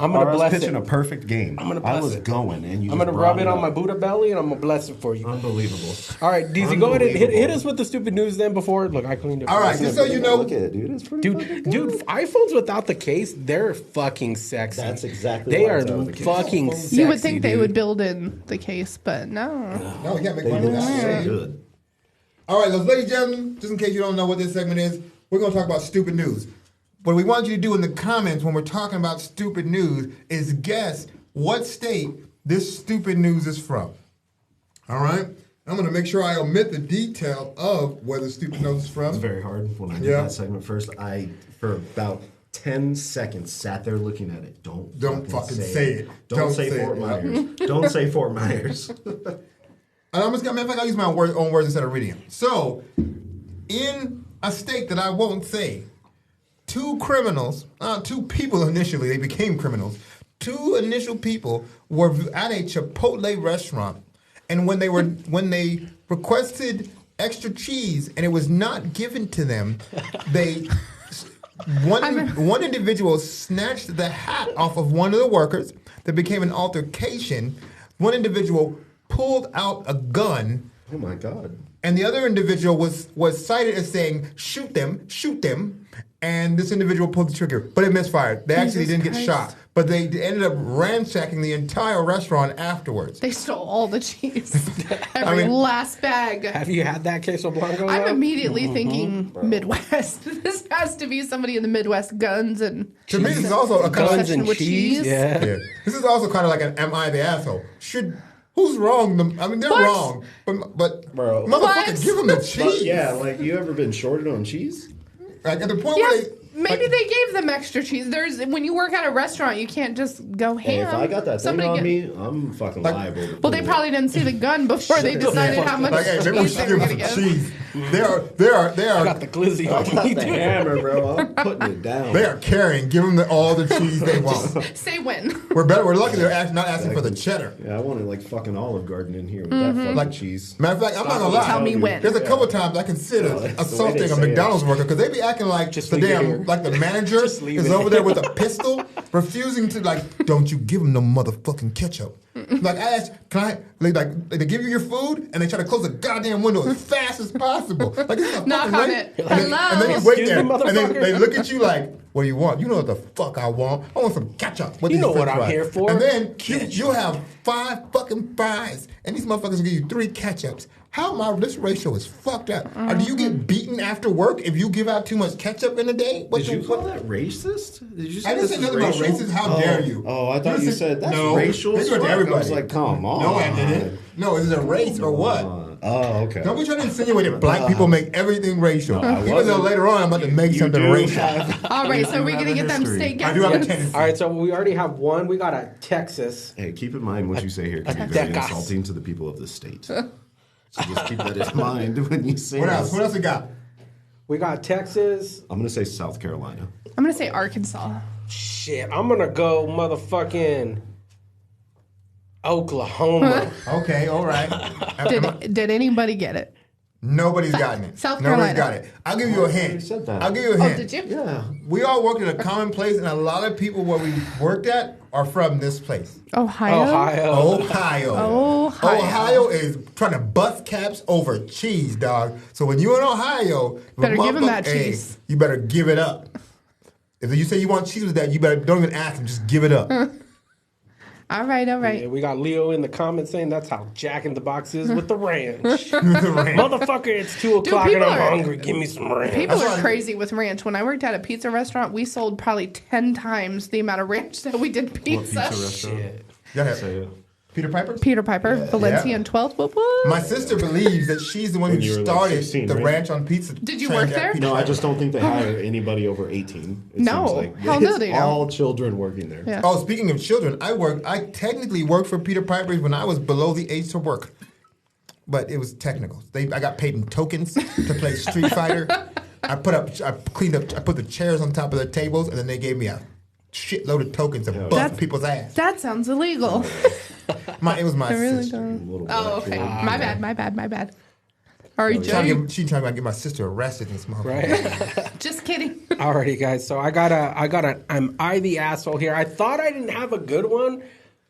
pitching a perfect game. I was going. And you I'm going to rub it on my Buddha belly, and I'm going to bless it for you. Unbelievable. All right, DZ, go ahead and hit us with the stupid news then before. Look, I cleaned it. All right, just so you know. Look at it, dude. It's pretty Dude, iPhones without the case, they're fucking sexy. That's exactly They are fucking sexy. You would think they would build in the case, but no. No, we can't make money with that. Good. All right, ladies and gentlemen, just in case you don't know what this segment is, we're going to talk about stupid news. What we want you to do in the comments when we're talking about stupid news is guess what state this stupid news is from. All right? I'm going to make sure I omit the detail of where the stupid news is from. It's very hard when I did that segment first. For about 10 seconds sat there looking at it. Don't fucking say it. Don't say Fort Myers. Don't say Fort Myers. And I'm just gonna, I'll use my own words instead of reading them. So, in a state that I won't say, two people initially, they became criminals. Two initial people were at a Chipotle restaurant, and when they requested extra cheese and it was not given to them, one individual snatched the hat off of one of the workers. There became an altercation. One individual pulled out a gun. Oh my God. And the other individual was cited as saying, shoot them. And this individual pulled the trigger, but it misfired. They actually didn't get shot. But they ended up ransacking the entire restaurant afterwards. They stole all the cheese. Every last bag. Have you had that queso blanco? I'm immediately thinking Midwest. This has to be somebody in the Midwest. Guns and to me, this is also a guns and cheese. Yeah. This is also kind of like an "Am I the asshole?" Who's wrong? I mean, they're wrong, but bro, motherfucker, give them the cheese. Yeah, like you ever been shorted on cheese? Like at the point where they. Maybe they gave them extra cheese. When you work at a restaurant, you can't just go ham. Hey, if I got that thing on me, I'm fucking liable. Well, they probably didn't see the gun before they decided how much cheese they were going to give. Cheese. They are. I got the glizzy on me. The hammer, bro. I'm putting it down. They are carrying. Give them all the cheese they want. Say when. We're lucky they're not asking for the cheddar. Yeah, I wanted like fucking Olive Garden in here with that fucking cheese. Matter of fact, I'm not gonna lie. Tell me when. There's a couple times I consider assaulting a McDonald's worker because they be acting like the manager is over there with a pistol, refusing to don't you give him no motherfucking ketchup. Like I asked, they give you your food and they try to close the goddamn window as fast as possible. Like this is a knock on it. Hello. And then you wait there and they look at you like, what do you want? You know what the fuck I want. I want some ketchup. You know what I'm here for. And then you have 5 fucking fries and these motherfuckers will give you 3 ketchups. This ratio is fucked up. Or do you get beaten after work if you give out too much ketchup in a day? Did you call that racist? Did you say I didn't say nothing about racist. How dare you? Oh, I thought you said that's racial. They do it to everybody. I was like, come on. No, I didn't. No, is it a race or what? Oh, okay. Don't be trying to insinuate that black people make everything racial. Even though later on I'm about to make something racial. All right, so we're going to get them state I do have a guesses. tendency. All right, so we already have one. We got a Texas. Hey, keep in mind what you say here can be very insulting to the people of the state. So just keep that in mind when you say What else? What else we got? We got Texas. I'm going to say South Carolina. I'm going to say Arkansas. Shit, I'm going to go motherfucking Oklahoma. Okay, all right. Did anybody get it? Nobody's gotten it. South Carolina. Nobody's got it. I'll give you a hint. said that. I'll give you a hint. Oh, did you? Yeah. We all worked at a common place, and a lot of people where we worked at are from this place. Ohio. Ohio is trying to bust caps over cheese, dog. So when you're in Ohio, Better give them that cheese. You better give it up. If you say you want cheese with that, you better don't even ask them. Just give it up. All right. Yeah, we got Leo in the comments saying that's how Jack in the Box is with the ranch. Motherfucker, it's 2 o'clock and I'm hungry. Give me some ranch. People are crazy with ranch. When I worked at a pizza restaurant, we sold probably 10 times the amount of ranch that we did pizza. What pizza restaurant? Shit. Go ahead. Peter Piper? Peter Piper, Valencia and 12th. What? My sister believes that she's the one who started the ranch on pizza. Did you work there? No, I just don't think they hire anybody over 18. It No. seems like Hell no, it's they don't. all children working there. Yeah. Oh, speaking of children, I technically worked for Peter Piper's when I was below the age to work. But it was technical. I got paid in tokens to play Street Fighter. I put the chairs on top of the tables, and then they gave me a shitload of tokens to bust people's ass. That sounds illegal. It was my really sister. don't. Oh, okay. My bad. Are you joking? She trying to get my sister arrested in this motherfucker. Right. Just kidding. Alrighty, guys. So I got a. Am I the asshole here? I thought I didn't have a good one,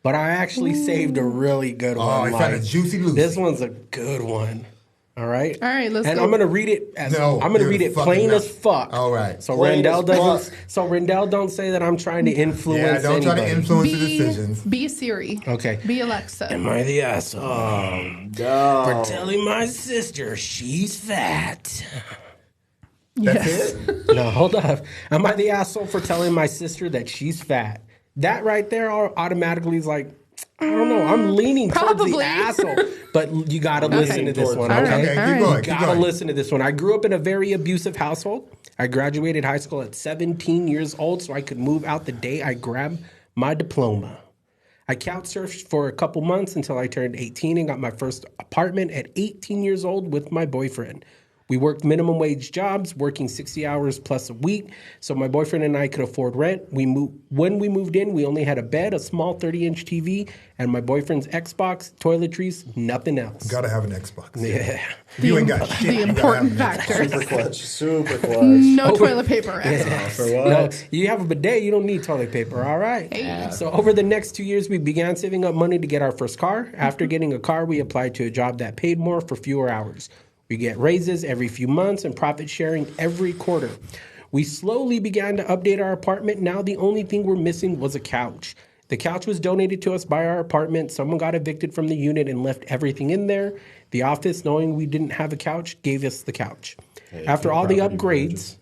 but I actually saved a really good one. Oh, you found a juicy Lucy. This one's a good one. All right. All right, let's and go. I'm gonna read it as No, I'm gonna you're read it fucking plain not. as fuck. All right. So Plain Rendell as doesn't. fuck. So Rendell don't say that I'm trying to influence. Yeah, don't try to anybody. influence the decisions. Be Siri. Okay. Be Alexa. Am I the asshole for telling my sister she's fat? That's Yes. it? No, hold up. Am I the asshole for telling my sister that she's fat? That right there automatically is like, I don't know. I'm leaning towards the Probably. asshole, but you got to listen to this one, All okay? right, Okay, all keep right. going. You Keep got to going. listen to this one. I grew up in a very abusive household. I graduated high school at 17 years old so I could move out the day I grabbed my diploma. I couch surfed for a couple months until I turned 18 and got my first apartment at 18 years old with my boyfriend. We worked minimum wage jobs, working 60 hours plus a week, so my boyfriend and I could afford rent. When we moved in, we only had a bed, a small 30-inch TV, and my boyfriend's Xbox, toiletries, nothing else. Gotta have an Xbox. Yeah. If you ain't got shit, The you gotta important have an Xbox. factor. Super clutch. No toilet paper. For what? No, you have a bidet, you don't need toilet paper, all right? Hey. So over the next 2 years, we began saving up money to get our first car. After getting a car, we applied to a job that paid more for fewer hours. We get raises every few months and profit sharing every quarter. We slowly began to update our apartment. Now the only thing we're missing was a couch. The couch was donated to us by our apartment. Someone got evicted from the unit and left everything in there. The office, knowing we didn't have a couch, gave us the couch. After all the upgrades,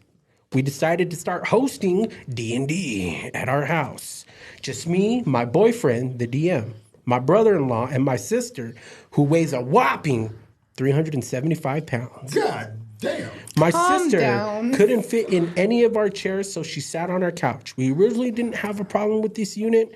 we decided to start hosting D&D at our house. Just me, my boyfriend, the DM, my brother-in-law, and my sister, who weighs a whopping 375 pounds. God damn. My Calm sister down. couldn't fit in any of our chairs, so she sat on our couch. We originally didn't have a problem with this unit,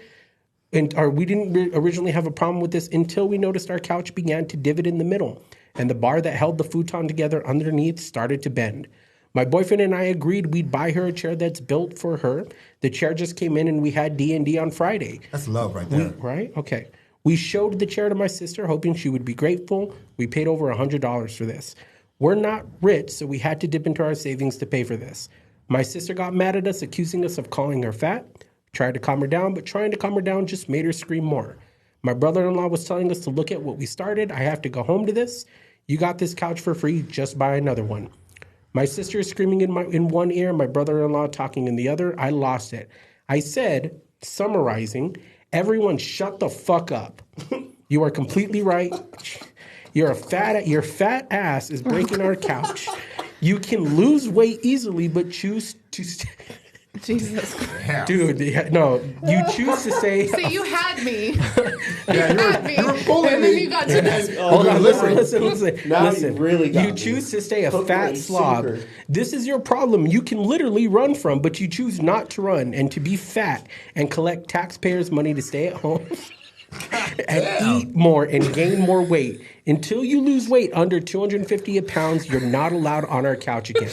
we didn't originally have a problem with this until we noticed our couch began to divot in the middle, and the bar that held the futon together underneath started to bend. My boyfriend and I agreed we'd buy her a chair that's built for her. The chair just came in, and we had D&D on Friday. That's love right there. Right? Okay. We showed the chair to my sister, hoping she would be grateful. We paid over $100 for this. We're not rich, so we had to dip into our savings to pay for this. My sister got mad at us, accusing us of calling her fat. Tried to calm her down, but trying to calm her down just made her scream more. My brother-in-law was telling us to look at what we started. I have to go home to this. You got this couch for free, just buy another one. My sister is screaming in one ear, my brother-in-law talking in the other. I lost it. I said, summarizing, everyone shut the fuck up. You are completely right. Your fat ass is breaking our couch. You can lose weight easily, but choose to stay. Jesus Christ. Dude, no, you choose to say. See, you had me. You were pulling and me. then you got to this. Hold on, listen. Now you really got You me. choose to stay a Hook, fat line, slob. sinker. This is your problem. You can literally run from, but you choose not to run and to be fat and collect taxpayers' money to stay at home. And eat more and gain more weight. Until you lose weight under 250 pounds, you're not allowed on our couch again.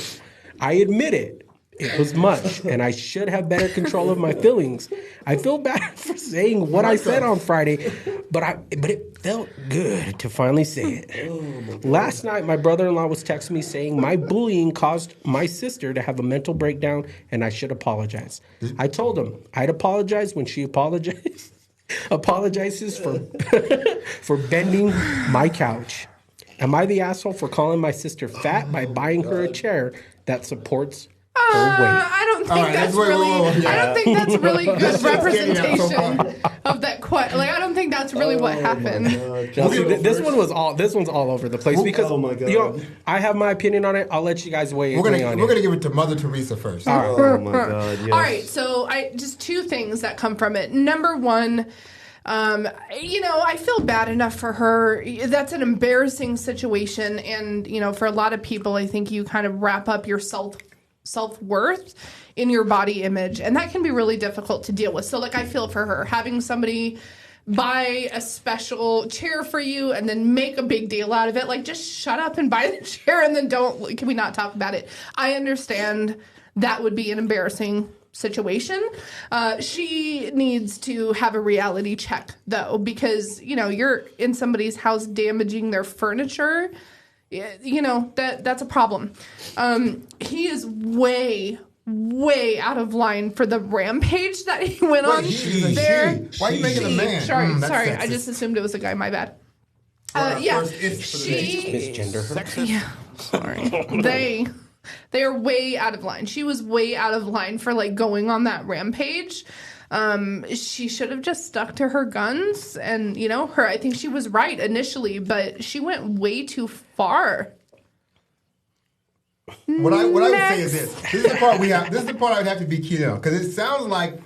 I admit it. It was much, and I should have better control of my feelings. I feel bad for saying what I said on Friday, but it felt good to finally say it. Last night, my brother-in-law was texting me saying my bullying caused my sister to have a mental breakdown, and I should apologize. I told him I'd apologize when she apologizes for bending my couch. Am I the asshole for calling my sister fat by buying her a chair that supports I don't think that's really. I don't think that's really good representation of that. I don't think that's really what happened. This one's all over the place because oh my God. You know, I have my opinion on it. I'll let you guys weigh in. We're gonna give it to Mother Teresa first. All right. Oh my God! Yes. All right, so just two things that come from it. Number one. I feel bad enough for her. That's an embarrassing situation. And, for a lot of people, I think you kind of wrap up your self-worth in your body image. And that can be really difficult to deal with. So, I feel for her. Having somebody buy a special chair for you and then make a big deal out of it. Just shut up and buy the chair and then can we not talk about it? I understand that would be an embarrassing situation. She needs to have a reality check though, because you're in somebody's house damaging their furniture. That's a problem. He is way out of line for the rampage that he went on there. Why are you making a man? Sorry, Sexist. I just assumed it was a guy. My bad. misgender her. Yeah, sorry. They are way out of line. She was way out of line for going on that rampage. She should have just stuck to her guns and, I think she was right initially, but she went way too far. What I would say is this. This is the part I would have to be keyed on, because it sounds like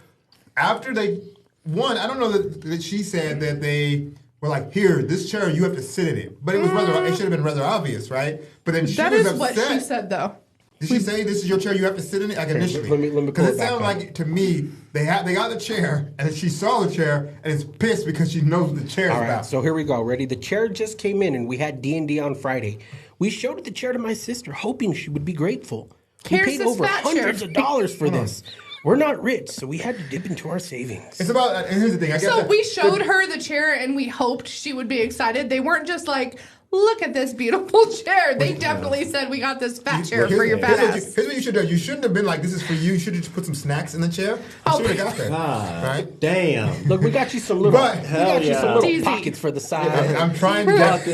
after I don't know that she said that they were like, here, this chair, you have to sit in it. But it should have been rather obvious, right? But then she was upset. What she said, though. Did she say this is your chair? You have to sit in it initially. Let me because it sounded like to me they got the chair and she saw the chair and is pissed because she knows what the chair is about. All right, so here we go. Ready? The chair just came in and we had D&D on Friday. We showed the chair to my sister, hoping she would be grateful. We paid over hundreds of dollars for this. We're not rich, so we had to dip into our savings. It's about, and here's the thing. So we showed her the chair and we hoped she would be excited. They weren't just like, look at this beautiful chair. They definitely said, we got this fat chair for your fat ass. Here's what you should do. You shouldn't have been like, this is for you. You should have just put some snacks in the chair. You should have got that. Right? Damn. Look, we got you some little, pockets for the side. I'm trying to get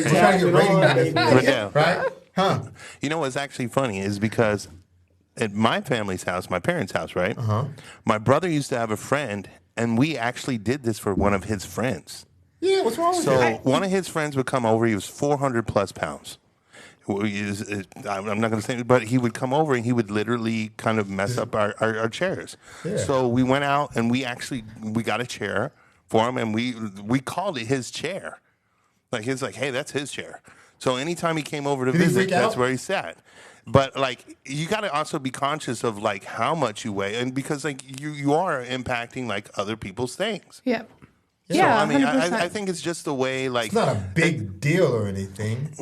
ratings. Right? Huh? You know what's actually funny is because at my family's house, my parents' house, right? My brother used to have a friend, and we actually did this for one of his friends. Yeah, what's wrong with that? So one of his friends would come over. He was 400 plus pounds. I'm not going to say it, but he would come over and he would literally kind of mess up our chairs. Yeah. So we went out and we got a chair for him, and we called it his chair. He's like, hey, that's his chair. So anytime he came over to visit, that's where he sat. But you got to also be conscious of how much you weigh, and because you are impacting other people's things. Yeah. Yeah, so, I think it's just the way it's not a big deal or anything.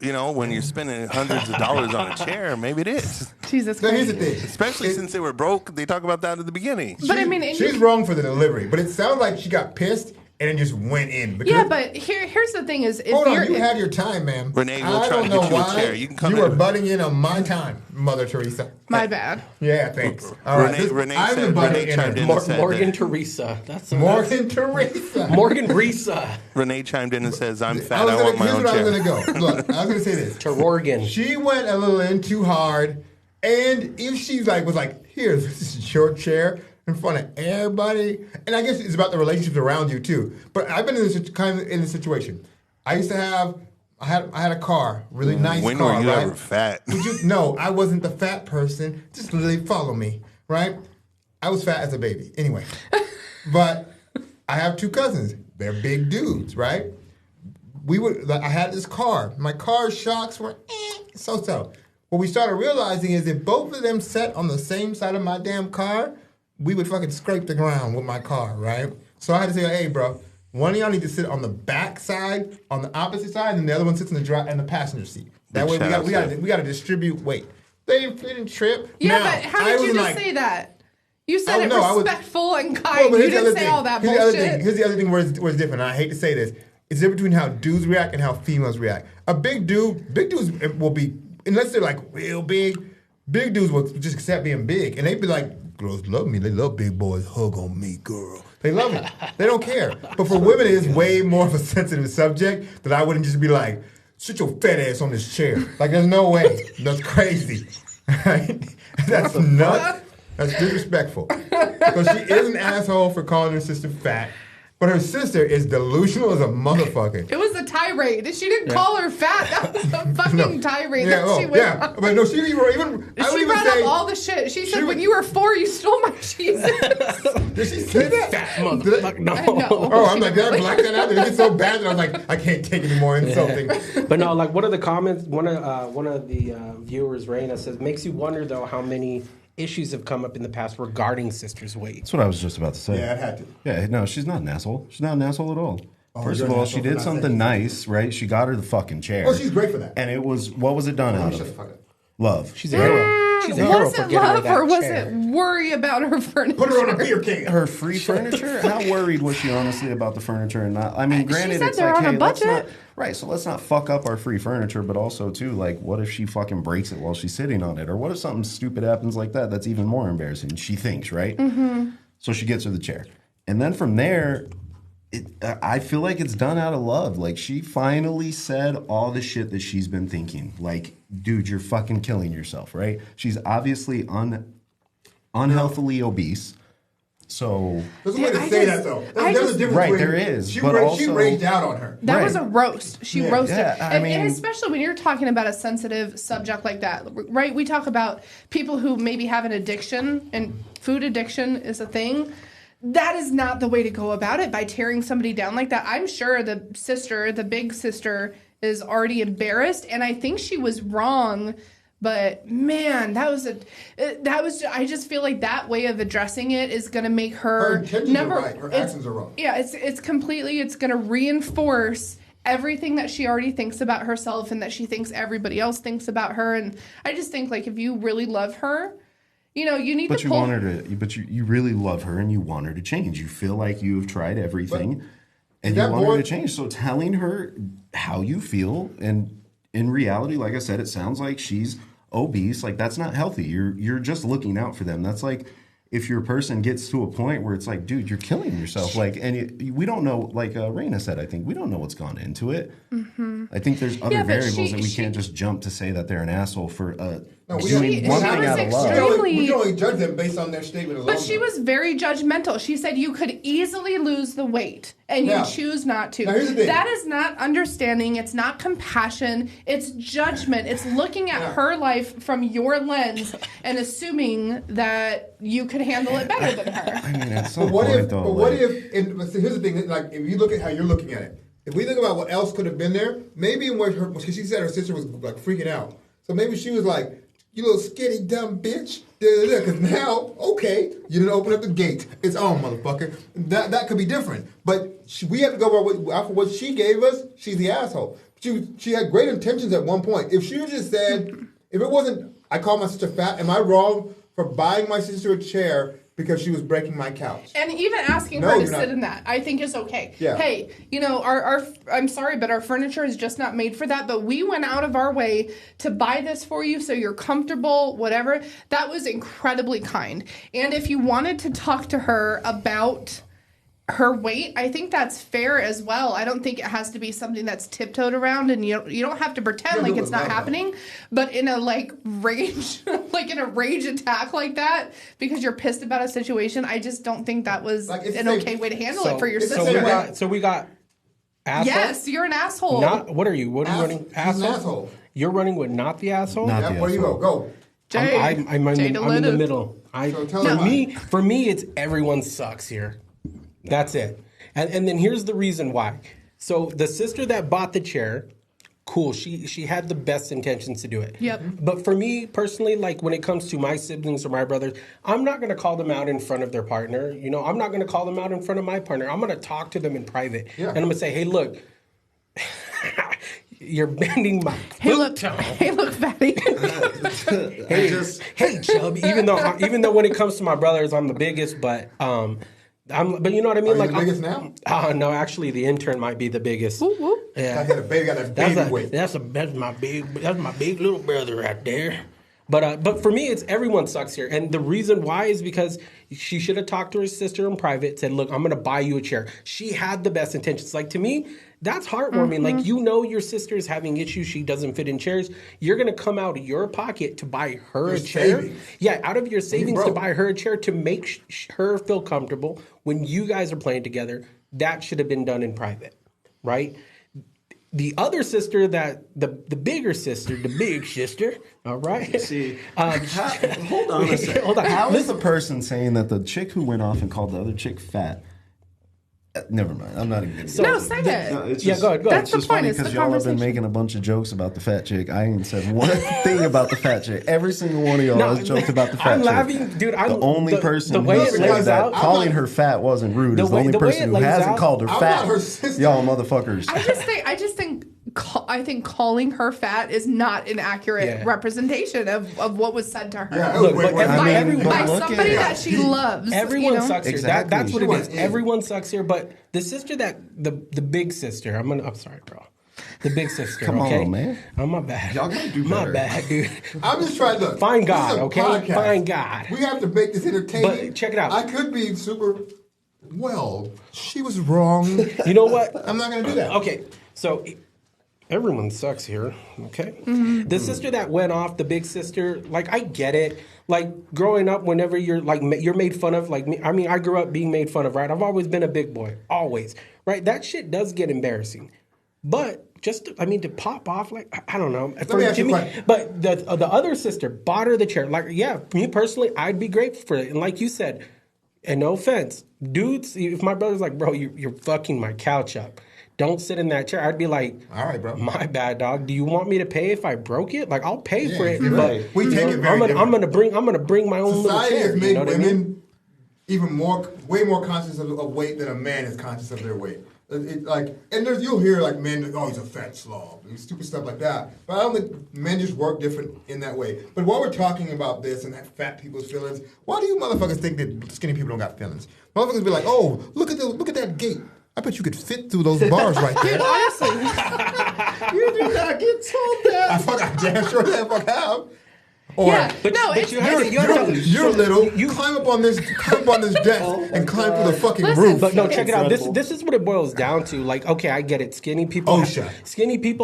When you're spending hundreds of dollars on a chair, maybe it is. Jesus Christ. Here's the thing. Especially since they were broke, they talk about that at the beginning. But she's wrong for the delivery, but it sounds like she got pissed and then just went in. Yeah, but here's the thing is... Hold on, you had your time, ma'am. Renee, we'll try to get you a chair. You can come in. You were butting in on my time, Mother Teresa. My bad. Yeah, thanks. All right. Renee chimed in and said... Morgan Teresa. Morgan Teresa. Morgan Teresa. Renee chimed in and says, I'm fat, I want my own chair. Here's where I was going to go. Look, I was going to say this. Terorgan. She went a little in too hard, and if she was like, here, this is your chair... in front of everybody, and I guess it's about the relationships around you too. But I've been in this situation. I used to have I had a car, really nice when car, were you right? ever fat? No, I wasn't the fat person. Just literally follow me, right? I was fat as a baby. Anyway. But I have 2 cousins. They're big dudes, right? I had this car. My car's shocks were so-so. What we started realizing is if both of them sat on the same side of my damn car, we would fucking scrape the ground with my car, right? So I had to say, hey, bro, one of y'all need to sit on the back side, on the opposite side, and the other one sits in the passenger seat. That way we got to distribute weight. They didn't trip. Yeah, now, but how did you just say that? You said it respectful and kind. You didn't say all that bullshit. Here's the other thing where it's different. I hate to say this. It's different between how dudes react and how females react. Big dudes will be, unless they're like real big dudes will just accept being big. And they'd be like, girls love me. They love big boys. Hug on me, girl. They love it. They don't care. But for women, it is way more of a sensitive subject that I wouldn't just be like, sit your fat ass on this chair. Like, there's no way. That's crazy. Right? That's nuts. That's disrespectful. So she is an asshole for calling her sister fat. But her sister is delusional as a motherfucker. It was a tirade. She didn't call her fat. That was a fucking tirade that she went on. But no, she brought up all the shit. She said, when you were 4, you stole my cheese. Did she say that? Fat motherfucker. No. Oh, I'm like, did I black that out? Did it get so bad that I was like, I can't take any more insulting. But no, like one of the comments, one of the viewers, Raina, says, makes you wonder, though, how many issues have come up in the past regarding sisters' weight. That's what I was just about to say. Yeah, it had to. Yeah, no, she's not an asshole. She's not an asshole at all. First of all, she did something nice, right? She got her the fucking chair. Oh, she's great for that. And it was, what was it done out of? Love. She's a hero. She's a hero was for it getting her love that or was chair. it worry about her furniture? Put her on a beer can. Her free furniture? How worried was she honestly about the furniture and not? I mean, granted, said it's they're like, on a hey, budget. so let's not fuck up our free furniture, but also too, like, what if she fucking breaks it while she's sitting on it, or what if something stupid happens like that? That's even more embarrassing. She thinks, right? Mm-hmm. So she gets her the chair, and then from there, I feel like it's done out of love. Like, she finally said all the shit that she's been thinking. Like, dude, you're fucking killing yourself, right? She's obviously unhealthily obese. So there's a way to say that, though. There's a difference. Right, there is. She raged out on her. That was a roast. She roasted. Yeah, and especially when you're talking about a sensitive subject like that, right? We talk about people who maybe have an addiction, and food addiction is a thing. That is not the way to go about it, by tearing somebody down like that. I'm sure the big sister, is already embarrassed, and I think she was wrong. But man, I just feel like that way of addressing it is going to make her intentions are right. Her actions are wrong. Yeah, it's going to reinforce everything that she already thinks about herself and that she thinks everybody else thinks about her. And I just think, like, if you really love her, you need to pull. But you really love her and you want her to change. You feel like you have tried everything and you want her to change. So telling her how you feel, and in reality, like I said, it sounds like she's obese. Like, that's not healthy. You're just looking out for them. That's like if your person gets to a point where it's like, dude, you're killing yourself. Like, and we don't know, like Raina said, I think we don't know what's gone into it. Mm-hmm. I think there's other variables that we can't just jump to say that they're an asshole for doing one thing out of love. We can only judge them based on their statement alone. But she was very judgmental. She said you could easily lose the weight, and you choose not to. Now, here's the thing. That is not understanding. It's not compassion. It's judgment. It's looking at her life from your lens and assuming that you could handle it better than her. I mean, at some point, though. But what if? Here's the thing. Like, if you look at how you're looking at it, if we think about what else could have been there, maybe because she said her sister was like freaking out, so maybe she was like, "You little skinny dumb bitch." Because now, okay, you didn't open up the gate. It's on, motherfucker. That could be different. But we have to go off of what she gave us. She's the asshole. She had great intentions at one point. If she just said, if it wasn't, I called my sister fat, am I wrong for buying my sister a chair because she was breaking my couch? And even asking her to sit in that, I think is okay. Yeah. Hey, our I'm sorry, but our furniture is just not made for that. But we went out of our way to buy this for you so you're comfortable, whatever. That was incredibly kind. And if you wanted to talk to her about her weight, I think that's fair as well. I don't think it has to be something that's tiptoed around, and you don't have to pretend like it's not happening. But in a rage, like in a rage attack like that, because you're pissed about a situation, I just don't think that was an okay way to handle it for yourself. So we got Asshole? Yes, you're an asshole. What are you? What are you running? He's an asshole. You're running with not the asshole? Not the Where do you go? Go. Jay, I'm in the middle. For me, it's everyone sucks here. That's it. And then here's the reason why. So the sister that bought the chair, cool. She had the best intentions to do it. Yep. But for me personally, like when it comes to my siblings or my brothers, I'm not going to call them out in front of their partner. You know, I'm not going to call them out in front of my partner. I'm going to talk to them in private. Yeah. And I'm going to say, hey, look, you're bending my foot tone. Hey, look, fatty. hey, Chub. Even though when it comes to my brothers, I'm the biggest, but but you know what I mean. Are you the biggest now? No, actually, the intern might be the biggest. Whoop, whoop. Yeah, got that baby weight. That's my big little brother right there. But for me, it's everyone sucks here, and the reason why is because she should have talked to her sister in private. Said, "Look, I'm going to buy you a chair." She had the best intentions. Like to me, that's heartwarming. Mm-hmm. Like your sister is having issues. She doesn't fit in chairs. You're going to come out of your pocket to buy her a chair. Savings. Yeah, out of your savings to buy her a chair to make her feel comfortable when you guys are playing together. That should have been done in private, right? The other sister, the bigger sister, the big sister, all right? See, hold on a second. Hold on. How is the person saying that the chick who went off and called the other chick fat? Never mind. I'm not even going to No, say it. No, it's Yeah, just, go ahead. That's It's the just point. funny It's the because y'all have been conversation. making a bunch of jokes about the fat chick. I ain't said one thing about the fat chick. Every single one of y'all has joked about the fat I'm chick. laughing, dude. The only person way who it said lays that out, calling her fat wasn't rude is the only person who hasn't called her I'm fat. not her sister. Y'all motherfuckers. I think calling her fat is not an accurate representation of what was said to her. Yeah, Look, wait, but wait, by look somebody at- that she loves. everyone you know? sucks here. Exactly. That's what She it went is. in. Everyone sucks here. But the sister the big sister. I'm sorry, bro. The big sister. Come okay? on, man. Oh, my bad. Y'all gotta do My better. bad, dude. I'm just trying to Find this is God, a okay? podcast. Find God. We have to make this entertaining. But check it out. I could be super. Well, she was wrong. You know what? I'm not going to do that. Okay, so everyone sucks here, okay? Mm-hmm. The sister that went off, the big sister, like, I get it. Like, growing up, whenever you're made fun of, like me, I mean, I grew up being made fun of, right? I've always been a big boy, always, right? That shit does get embarrassing. But to pop off, like, I don't know. Let me ask you a question. But the other sister bought her the chair. Like, yeah, me personally, I'd be grateful for it. And like you said, and no offense, dudes, if my brother's like, bro, you're fucking my couch up. Don't sit in that chair. I'd be like, all right, bro. My bad, dog. Do you want me to pay if I broke it? Like, I'll pay for it. Right. But We take it very I'm gonna bring my own Society little chair. has made You know what I women mean? even way more conscious of weight than a man is conscious of their weight. You'll hear like men, oh, he's a fat slob, and stupid stuff like that. But I don't think men just work different in that way. But while we're talking about this and fat people's feelings, why do you motherfuckers think that skinny people don't got feelings? Motherfuckers be like, oh, look at that gait. I bet you could fit through those bars right there. Honestly, You do not get told that. I damn sure that fuck have. Or, yeah. you're little. You climb up on this desk and climb through the fucking roof. But no, check it out. This is what it boils down to. Like, okay, I get it. Skinny people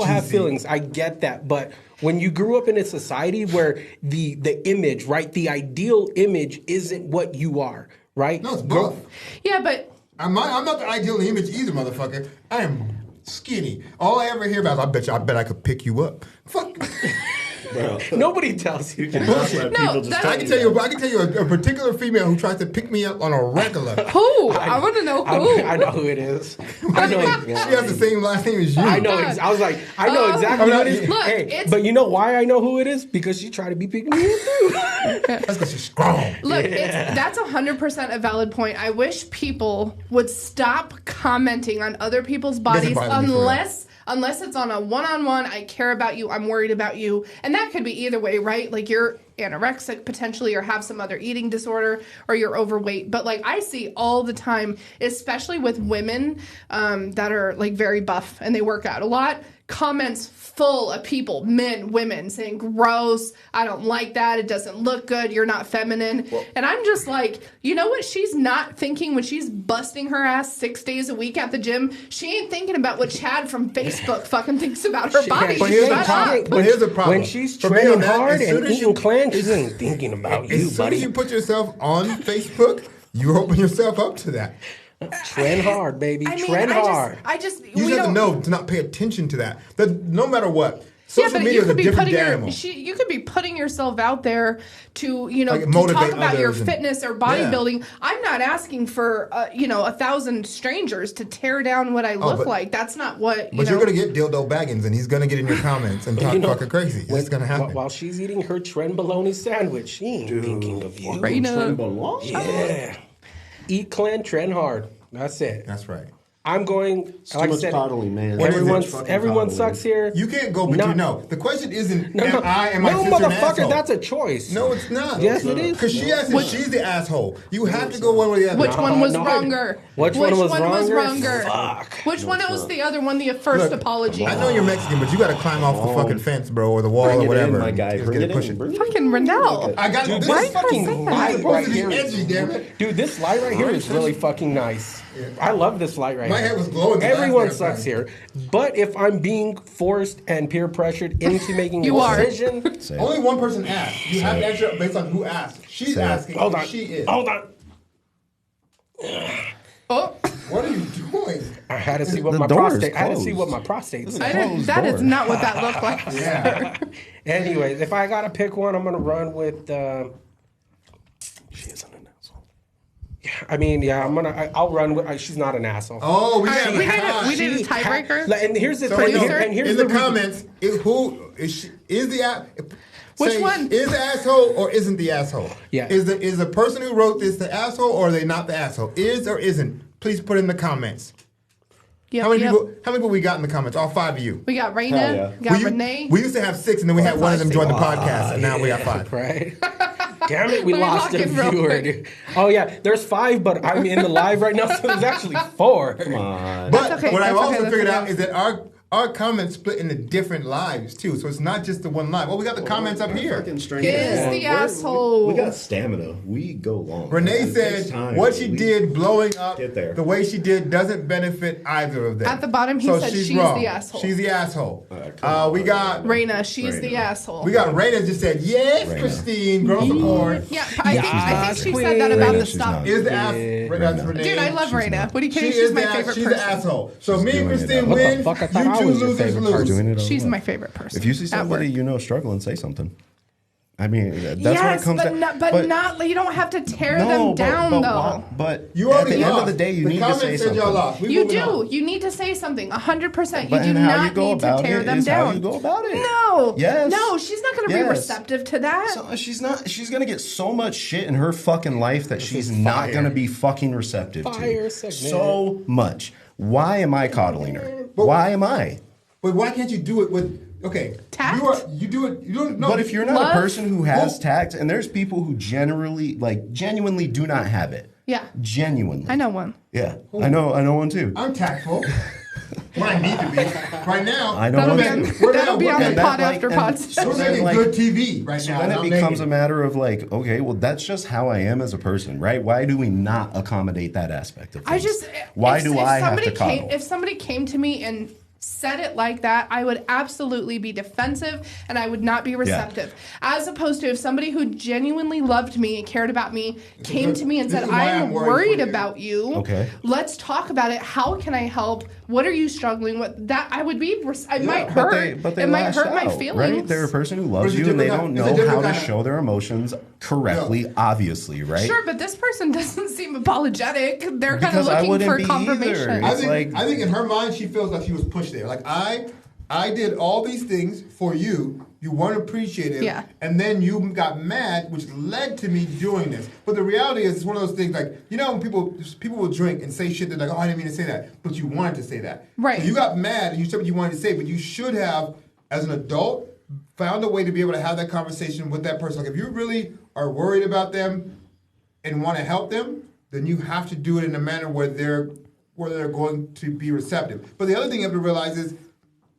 have feelings. I get that. But when you grew up in a society where the image, right, the ideal image isn't what you are, right? No, it's both. Yeah, but I'm not the ideal image either, motherfucker. I am skinny. All I ever hear about is, I bet I could pick you up. Fuck. Bro. Nobody tells you that. Bullshit. I can tell you a particular female who tries to pick me up on a regular. who? I want to know who. I know who it is. I know. She has the same last name as you. I know. I was like, I know exactly who it is. Look, Hey, but you know why I know who it is? Because she tried to be picking me up too. That's because she's strong. Look, that's 100% a valid point. I wish people would stop commenting on other people's bodies unless it's on a one-on-one. I care about you. I'm worried about you. And that could be either way, right? Like you're anorexic potentially or have some other eating disorder or you're overweight. But like I see all the time, especially with women that are like very buff and they work out a lot, comments full of people, men, women, saying, gross, I don't like that, it doesn't look good, you're not feminine. And I'm just like, you know what she's not thinking when she's busting her ass 6 days a week at the gym? She ain't thinking about what Chad from Facebook fucking thinks about her body. But here's the problem. When she's training hard and eating clean, she ain't thinking about you, As soon buddy. as you put yourself on Facebook, you open yourself up to that. Trend hard, baby. I mean, Trend hard. You just have to know to not pay attention to that. No matter what. Social media is a different animal. You could be putting yourself out there to, to motivate talk about your others fitness or bodybuilding. I'm not asking for, 1,000 strangers to tear down what I look like. That's not what, But you're going to get Dildo Baggins, and he's going to get in your comments and talk fucking crazy. It's going to happen. While she's eating her Trend bologna sandwich, she ain't thinking of you. Trend bologna? Yeah. Eat clean, trend hard. That's it. That's right. I'm going. Like I said, coddling, man. Everyone sucks here. You can't go, but The question isn't, no, am I and my sister an motherfucker, asshole? that's a choice. No, it's not. Yes, it is. Because she asked if she's the asshole. You have to go one way or the other. Which one was wronger? Which one was wronger? Fuck. Which one was the other one? The first apology. I know you're Mexican, but you got to climb off the fucking fence, bro, or the wall or whatever. My guy, bring it in. Fucking Rennell. I got Dude, this fucking light right here. Edgy, damn it. Dude, this light right here is really fucking nice. I love this light right My here. head was glowing. Everyone sucks here. But if I'm being forced and peer pressured into making a decision... Only one person asked. You have to answer based on who asked. She's asking. Hold on. She is. Hold on. Oh. What are you doing? I had to see what my prostate... I had to see what my prostate said. That is not what that looked like. Yeah. Anyways, if I got to pick one, I'm going to run with... She isn't an asshole. Yeah, I mean, I'll run with... she's not an asshole. Oh, we did a tiebreaker. And here's the So thing. in the comments, who is the... Which one? Is the asshole or isn't the asshole? Yeah. Is the person who wrote this the asshole or are they not the asshole? Is or isn't? Please put in the comments. Yep, How many people we got in the comments? All 5 of you. We got Raina, got Renee. We used to have 6, and then we had one of them join the podcast, and now we got 5. Right? Damn it, we Let me lost lock a in real viewer. quick. Dude. Oh yeah, there's 5, but I'm in the live right now, so there's actually 4. Come on. But okay, what I've that's also okay, figured that's out is that our comments split into different lives too, so it's not just the one live. Well, we got the comments up here. Is the asshole? We got stamina. We go long. Renee said what she did blowing up Get there. the way she did doesn't benefit either of them. At the bottom, he said she's wrong. the asshole. She's the asshole. We got Raina, she's the asshole. We got Raina just said yes, Raina. Christine, girl support. Yeah, I think she said that about the stop. Is the asshole? That's Renee. Dude, I love Raina. What are you kidding? She She's is my the favorite she's person. the asshole. So me and doing it Christine up. win. What the fuck? I thought I You two was your losers favorite lose. Doing it all She's up. my favorite person. If you see at somebody work. you know struggling, say something. I mean, that's yes, where it comes down. but not. You don't have to tear them down, though. But You at already the end lost. of the day, you The need to comments say said y'all something. lost. We You moving do. on. You need to say something. 100%. You But do how you not go need to about tear it them is down. how you go about it. No. Yes. No, she's not going to be Yes. receptive to that. So she's not. She's gonna get so much shit in her fucking life that she's not gonna be fucking receptive Fire to. segment. So much. Why am I coddling her? Why am I? But why can't you do it with Tact? You do it. You don't know. But if you're not Love? a person who has tact, and there's people who genuinely do not have it. Yeah. Genuinely. I know one. Yeah. I know one too. I'm tactful. When I need to be. Right now, I know That'll one be too. on, that'll be on the And that, pod like, after and pod. so we're then, making like, good TV right So now. then and it I'm becomes a negative. matter of like, okay, well, that's just how I am as a person, right? Why do we not accommodate that aspect of things? Why if- do if I have somebody to coddle? If somebody came to me and said it like that, I would absolutely be defensive and I would not be receptive. As opposed to if somebody who genuinely loved me and cared about me came to me and This said, is why I'm I'm worried worried for you." about you. Okay. Let's talk about it. How can I help? What are you struggling with? That I would be. It might But hurt. they it might lash hurt my out, feelings. right? They're a person who But loves it's a you and they different don't kind- it's a know how different to kind of- show their emotions correctly, obviously, right? Sure, but this person doesn't seem apologetic. They're kind of Because I looking wouldn't for be confirmation. either. I It's think, like- I think in her mind, she feels like she was pushed there. Like, I did all these things for you. You weren't appreciative. Yeah. And then you got mad, which led to me doing this. But the reality is, it's one of those things like, you know, when people will drink and say shit, they're like, oh, I didn't mean to say that. But you wanted to say that. Right. So you got mad and you said what you wanted to say, but you should have, as an adult, found a way to be able to have that conversation with that person. Like, if you really are worried about them and want to help them, then you have to do it in a manner where they're going to be receptive. But the other thing you have to realize is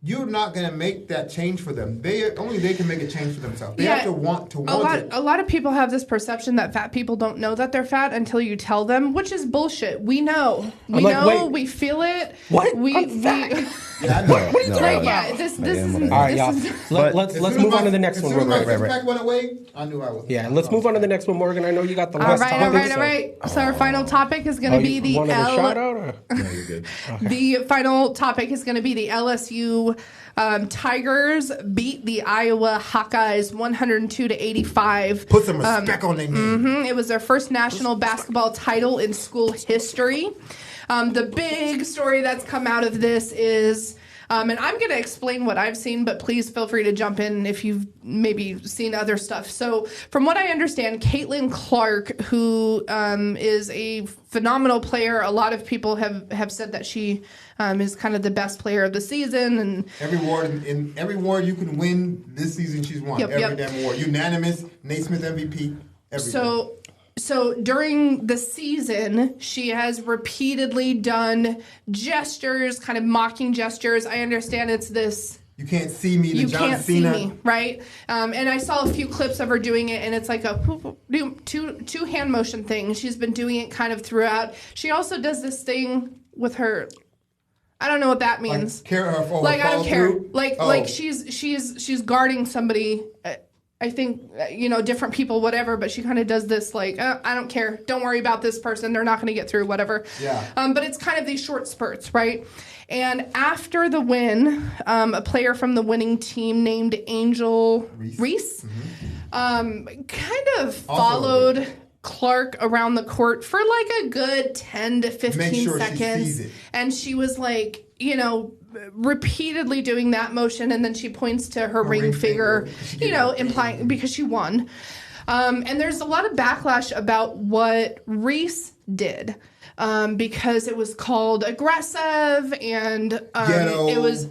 you're not going to make that change for them. Only they can make a change for themselves. They have to want it. A lot of people have this perception that fat people don't know that they're fat until you tell them, which is bullshit. We know. We feel it. What? I'm fat. Yeah, I know. What are you talking about? Yeah, this is... All right, y'all. Let's move on to the next one. Right. Six-pack went away, I knew I was. Yeah, let's move on to the next one, Morgan. I know you got the All last right. So our final topic is going to be the you're good. The final topic is going to be the LSU Tigers beat the Iowa Hawkeyes 102-85. Put some respect on their name. It was their first national basketball title in school history. The big story that's come out of this is, and I'm going to explain what I've seen, but please feel free to jump in if you've maybe seen other stuff. So from what I understand, Caitlin Clark, who is a phenomenal player, a lot of people have said that she is kind of the best player of the season. And every award you can win this season, she's won. Every damn award. Unanimous, Nate Smith MVP, everything. So during the season, she has repeatedly done gestures, kind of mocking gestures. I understand it's this... You can't see me, you can't see me, right? And I saw a few clips of her doing it, and it's like a two hand motion thing. She's been doing it kind of throughout. She also does this thing with her... I don't know what that means. I don't care. Like she's guarding somebody... I think, different people, whatever, but she kind of does this like, I don't care. Don't worry about this person. They're not going to get through, whatever. Yeah. But it's kind of these short spurts, right? And after the win, a player from the winning team named Angel Reese kind of followed Clark around the court for like a good 10 to 15 seconds. And she was like, repeatedly doing that motion, and then she points to her ring finger, implying because she won. And there's a lot of backlash about what Reese did because it was called aggressive and it was.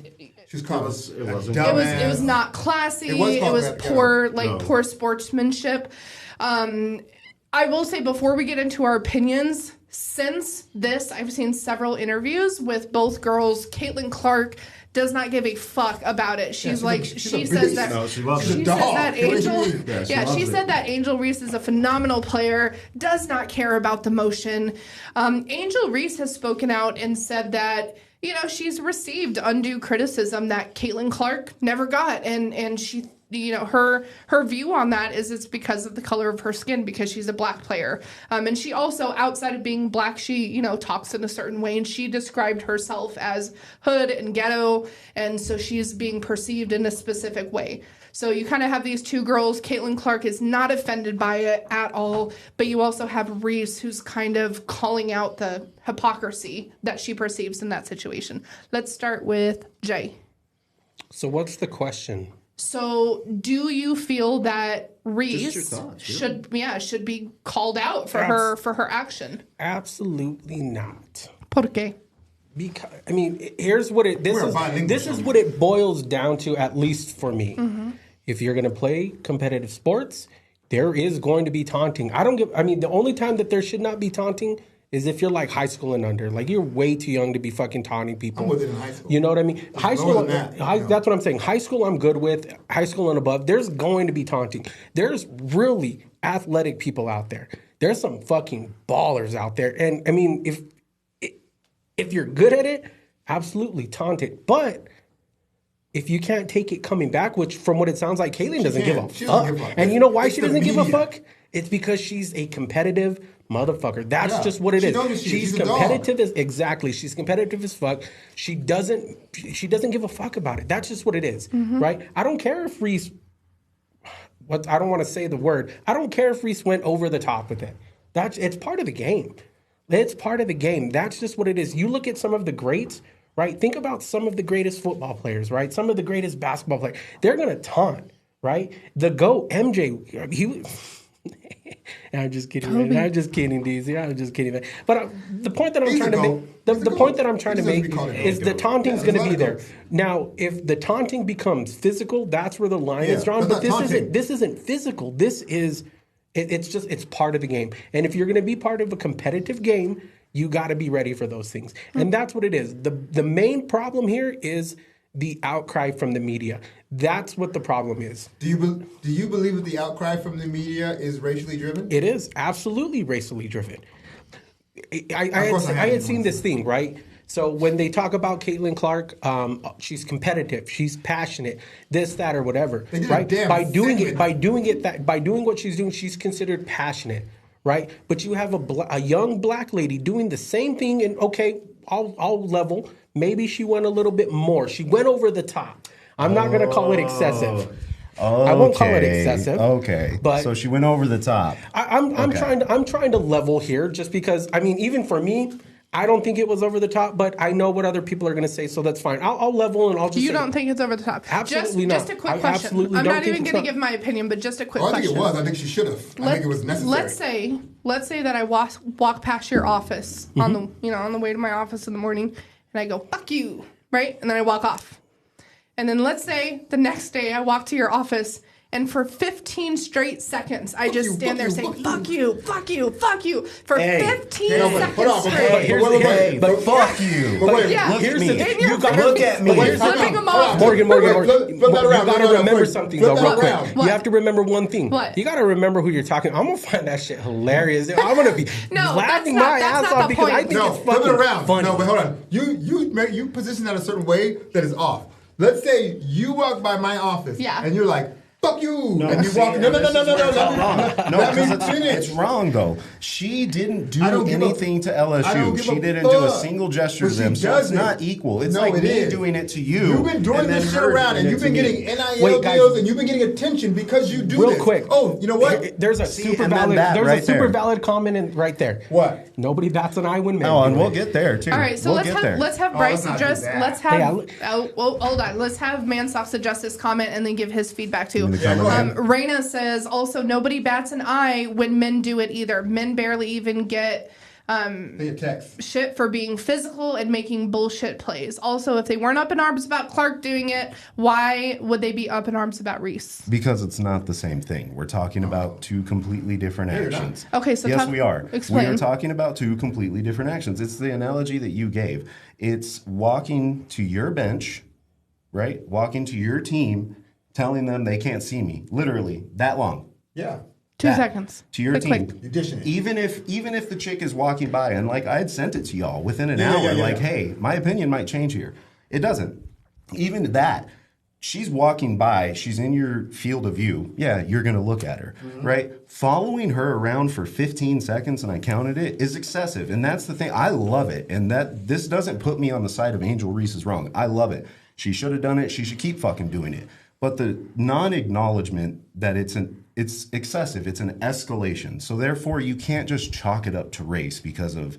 It was not classy. It was poor sportsmanship. I will say before we get into our opinions. Since this, I've seen several interviews with both girls. Caitlin Clark does not give a fuck about it. She says that Angel Reese is a phenomenal player, does not care about the motion. Angel Reese has spoken out and said that, she's received undue criticism that Caitlin Clark never got. And she, her view on that is it's because of the color of her skin, because she's a black player. And she also, outside of being black, she, talks in a certain way. And she described herself as hood and ghetto. And so she's being perceived in a specific way. So you kind of have these two girls. Caitlin Clark is not offended by it at all. But you also have Reese, who's kind of calling out the hypocrisy that she perceives in that situation. Let's start with Jay. So what's the question? So, do you feel that Reese should be called out for her action? Absolutely not. ¿Por qué? Because here's what this is what it boils down to, at least for me. Mm-hmm. If you're going to play competitive sports, there is going to be taunting. The only time that there should not be taunting is if you're like high school and under. Like, you're way too young to be fucking taunting people. I'm with it in high school. You know what I mean? High school, that's what I'm saying. High school I'm good with. High school and above, there's going to be taunting. There's really athletic people out there. There's some fucking ballers out there. And, if you're good at it, absolutely taunt it. But if you can't take it coming back, which from what it sounds like, Caitlin doesn't give a fuck. And you know why she doesn't give a fuck? It's because she's a competitive motherfucker. That's just what it is. She's competitive she's competitive as fuck. She doesn't give a fuck about it. That's just what it is. Mm-hmm. Right? I don't care if Reese I don't want to say the word. I don't care if Reese went over the top with it. It's part of the game. It's part of the game. That's just what it is. You look at some of the greats, right? Think about some of the greatest football players, right? Some of the greatest basketball players. They're going to taunt, right? The GOAT, MJ, he I'm just kidding, man. I'm just kidding, DZ. I'm just kidding, man. But the point that I'm trying to make, the point that I'm trying to make is the taunting's going to be there. Now, if the taunting becomes physical, that's where the line is drawn. But this isn't physical. This is, it's part of the game. And if you're going to be part of a competitive game, you got to be ready for those things. And that's what it is. The main problem here is the outcry from the media. That's what the problem is. Do you believe that the outcry from the media is racially driven? It is absolutely racially driven. I had seen this thing, right? So when they talk about Caitlin Clark, she's competitive, she's passionate, this, that, or whatever, right? By doing what she's doing, she's considered passionate, right? But you have a young black lady doing the same thing, and okay, I'll level. Maybe she went a little bit more. She went over the top. I'm not going to call it excessive. Okay. I won't call it excessive. Okay, but so she went over the top. I'm trying to level here, just because. I mean, even for me, I don't think it was over the top, but I know what other people are going to say, so that's fine. I'll level and I'll just. You don't think it's over the top? Absolutely not. Just a quick question. I'm not even going to give my opinion, but just a quick question. I think it was. I think she should have. I think it was necessary. Let's say that I walk past your office on the way to my office in the morning, and I go "fuck you," right, and then I walk off. And then let's say the next day I walk to your office, and for 15 straight seconds, I just stand there saying, fuck you, fuck you, fuck you, for 15 seconds straight. But fuck you. Look at me. Look at me. Flipping them off. Morgan, flip that around. You got to remember something, though, real quick. What? You have to remember one thing. What? You got to remember who you're talking. I'm going to find that shit hilarious. I'm going to be laughing my ass off because I think it's fucking funny. No, but hold on. You position that a certain way that is off. Let's say you walk by my office and you're like, fuck you. No, and you walk. No. No, because it's wrong, though. She didn't do anything to LSU. She didn't do a single gesture to them. So it's not equal. It's like me doing it to you. You've been doing this shit around, and you've been getting NIL deals, and you've been getting attention because you do this. Real quick. Oh, you know what? There's a super valid comment right there. What? Nobody bats an eye when men. Oh, and we'll get there, too. All right, so let's have Bryce address. Let's have. Hold on. Let's have Mansoft address this comment and then give his feedback too. Raina says also nobody bats an eye when men do it either. Men barely even get shit for being physical and making bullshit plays. Also, if they weren't up in arms about Clark doing it, why would they be up in arms about Reese? Because it's not the same thing. We're talking about two completely different actions. Okay, so yes, we are. Explain. We are talking about two completely different actions. It's the analogy that you gave. It's walking to your bench, right? Walking to your team, telling them they can't see me. Literally, that long. Yeah. 2 seconds. To your team. Quick. Even if the chick is walking by and like I had sent it to y'all within an hour, hey, my opinion might change here. It doesn't. Even that, she's walking by, she's in your field of view. Yeah, you're gonna look at her, right? Following her around for 15 seconds, and I counted it, is excessive. And that's the thing. I love it. And this doesn't put me on the side of Angel Reese is wrong. I love it. She should have done it. She should keep fucking doing it. But the non-acknowledgement that it's excessive, it's an escalation. So therefore, you can't just chalk it up to race because of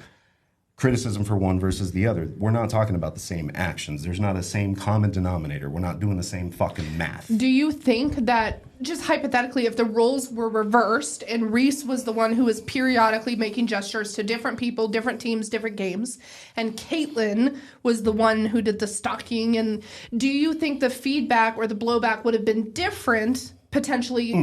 criticism for one versus the other. We're not talking about the same actions. There's not a same common denominator. We're not doing the same fucking math. Do you think that, just hypothetically, if the roles were reversed and Reese was the one who was periodically making gestures to different people, different teams, different games, and Caitlin was the one who did the stalking, and do you think the feedback or the blowback would have been different, potentially,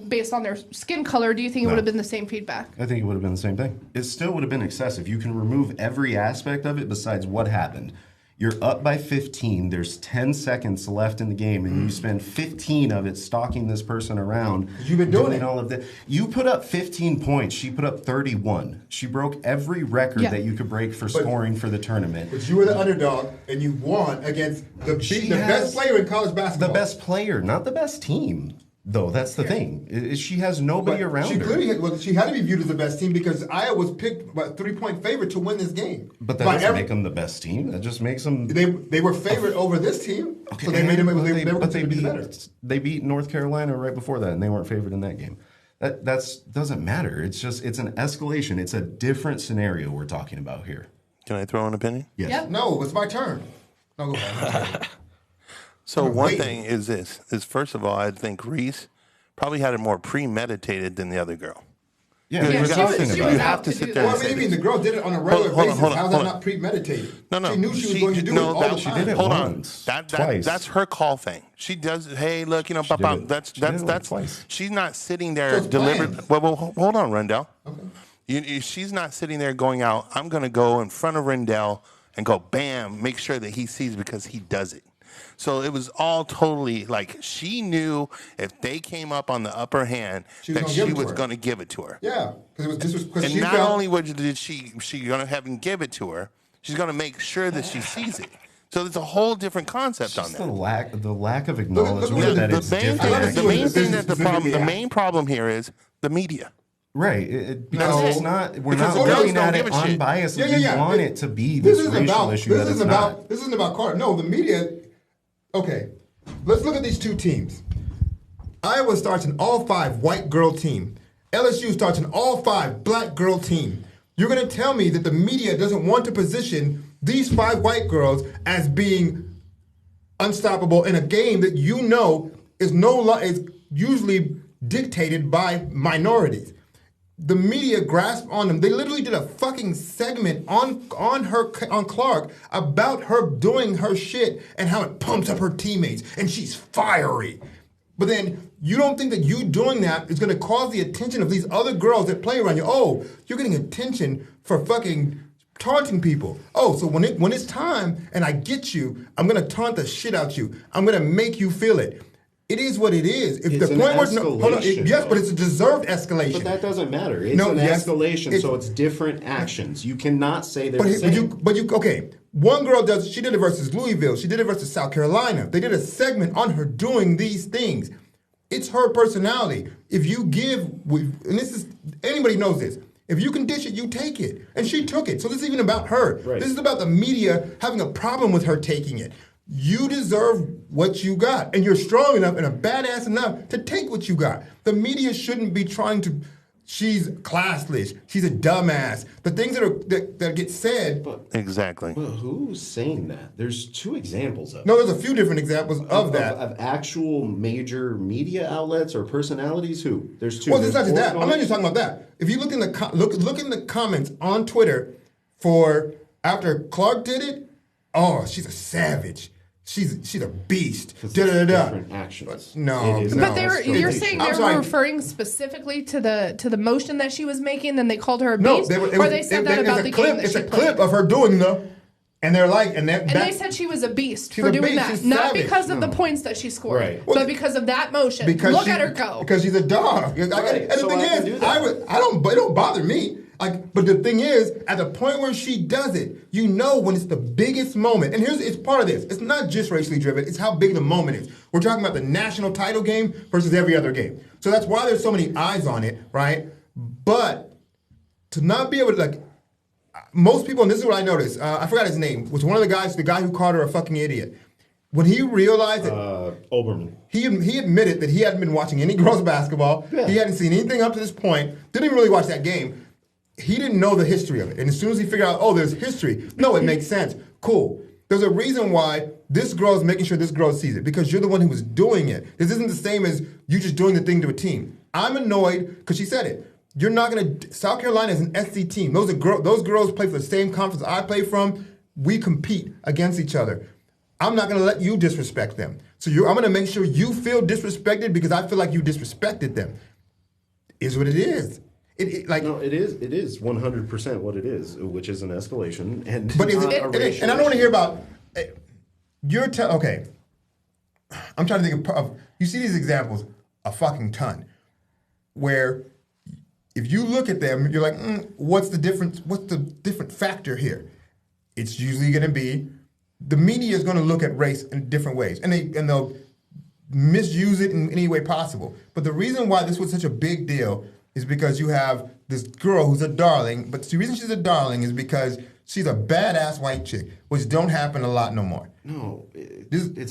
based on their skin color? Do you think it would have been the same feedback? I think it would have been the same thing. It still would have been excessive. You can remove every aspect of it besides what happened. You're up by 15. There's 10 seconds left in the game, and you spend 15 of it stalking this person around. You've been doing all of that. You put up 15 points. She put up 31. She broke every record that you could break for scoring for the tournament. But you were the underdog, and you won against the best player in college basketball. The best player, not the best team. Though that's the thing, she has nobody around her. Clearly, she had to be viewed as the best team because Iowa was picked by 3-point favorite to win this game. But that doesn't make them the best team. That just makes them. They were favored over this team, so they made them. They were better. They beat North Carolina right before that, and they weren't favored in that game. That doesn't matter. It's an escalation. It's a different scenario we're talking about here. Can I throw an opinion? Yes. Yep. No, it's my turn. No, go ahead. So one thing is first of all, I think Reese probably had it more premeditated than the other girl. Yeah, you have to sit there. Well, I mean, the girl did it on a regular basis. How's that not premeditated? No. She knew she was going to do it all the time. She did it once, twice. That's her call thing. She does. Hey, look, that's. She's not sitting there deliberately. Well, hold on, Rendell. Okay. She's not sitting there going out. I'm going to go in front of Rendell and go, bam, make sure that he sees because he does it. So it was all totally like she knew if they came up on the upper hand that she was going to give it to her. Yeah, and not only did she going to have him give it to her, she's going to make sure that she sees it. So there's a whole different concept on that. The lack of acknowledgement that it's different. The main problem here is the media. Right, because it's not. We're not looking at it unbiasedly. We want it to be this racial issue. This isn't about Carter. No, the media. Okay, let's look at these two teams. Iowa starts an all-5 white girl team. LSU starts an all-5 black girl team. You're going to tell me that the media doesn't want to position these 5 white girls as being unstoppable in a game that you know is usually dictated by minorities. The media grasped on them. They literally did a fucking segment on Clark about her doing her shit and how it pumps up her teammates and she's fiery. But then you don't think that you doing that is going to cause the attention of these other girls that play around you. Oh, you're getting attention for fucking taunting people. Oh, so when it's time and I get you, I'm going to taunt the shit out you. I'm going to make you feel it. It is what it is. If it's the point was yes, but it's a deserved escalation. But that doesn't matter. It's escalation, so it's different actions. You cannot say they're the same. Okay. One girl she did it versus Louisville. She did it versus South Carolina. They did a segment on her doing these things. It's her personality. If you give, and this is, anybody knows this. If you can dish it, you take it. And she took it. So this is even about her. Right. This is about the media having a problem with her taking it. You deserve what you got. And you're strong enough and a badass enough to take what you got. The media shouldn't be trying to, she's classless, she's a dumbass. The things that get said. Exactly. Well, who's saying that? There's 2 examples of it. No, there's a few different examples of that. Of actual major media outlets or personalities who? There's 2. Well, it's not just that. I'm not just talking about that. If you look in the look in the comments on Twitter for after Clark did it, oh, she's a savage. She's a beast. Different actions. No. But you're saying they were referring specifically to the motion that she was making, and they called her a beast, they said that about the game that she played. It's a clip of her doing and they're like, and they said she was a beast for doing that, she's not savage. because of the points that she scored, right. but because of that motion. Look at her go. Because she's a dog. And the thing is, it don't bother me. But the thing is, at the point where she does it, you know when it's the biggest moment. And it's part of this. It's not just racially driven. It's how big the moment is. We're talking about the national title game versus every other game. So that's why there's so many eyes on it, right? But to not be able to, most people, and this is what I noticed, I forgot his name, was one of the guy who called her a fucking idiot. When he realized that Oberman, he admitted that he hadn't been watching any girls basketball. Yeah. He hadn't seen anything up to this point. Didn't even really watch that game. He didn't know the history of it. And as soon as he figured out, oh, there's history. No, it makes sense. Cool. There's a reason why this girl is making sure this girl sees it, because you're the one who was doing it. This isn't the same as you just doing the thing to a team. I'm annoyed because she said it. You're not going to. South Carolina is an SC team. Those girls play for the same conference I play from. We compete against each other. I'm not going to let you disrespect them. So I'm going to make sure you feel disrespected because I feel like you disrespected them. Is what it is. It is 100% what it is, which is an escalation, and but and I don't want to hear about okay. I'm trying to think of you see these examples a fucking ton, where if you look at them, you're like, what's the difference? What's the different factor here? It's usually going to be the media is going to look at race in different ways, and they'll misuse it in any way possible. But the reason why this was such a big deal is because you have this girl who's a darling, but the reason she's a darling is because she's a badass white chick, which don't happen a lot no more. No,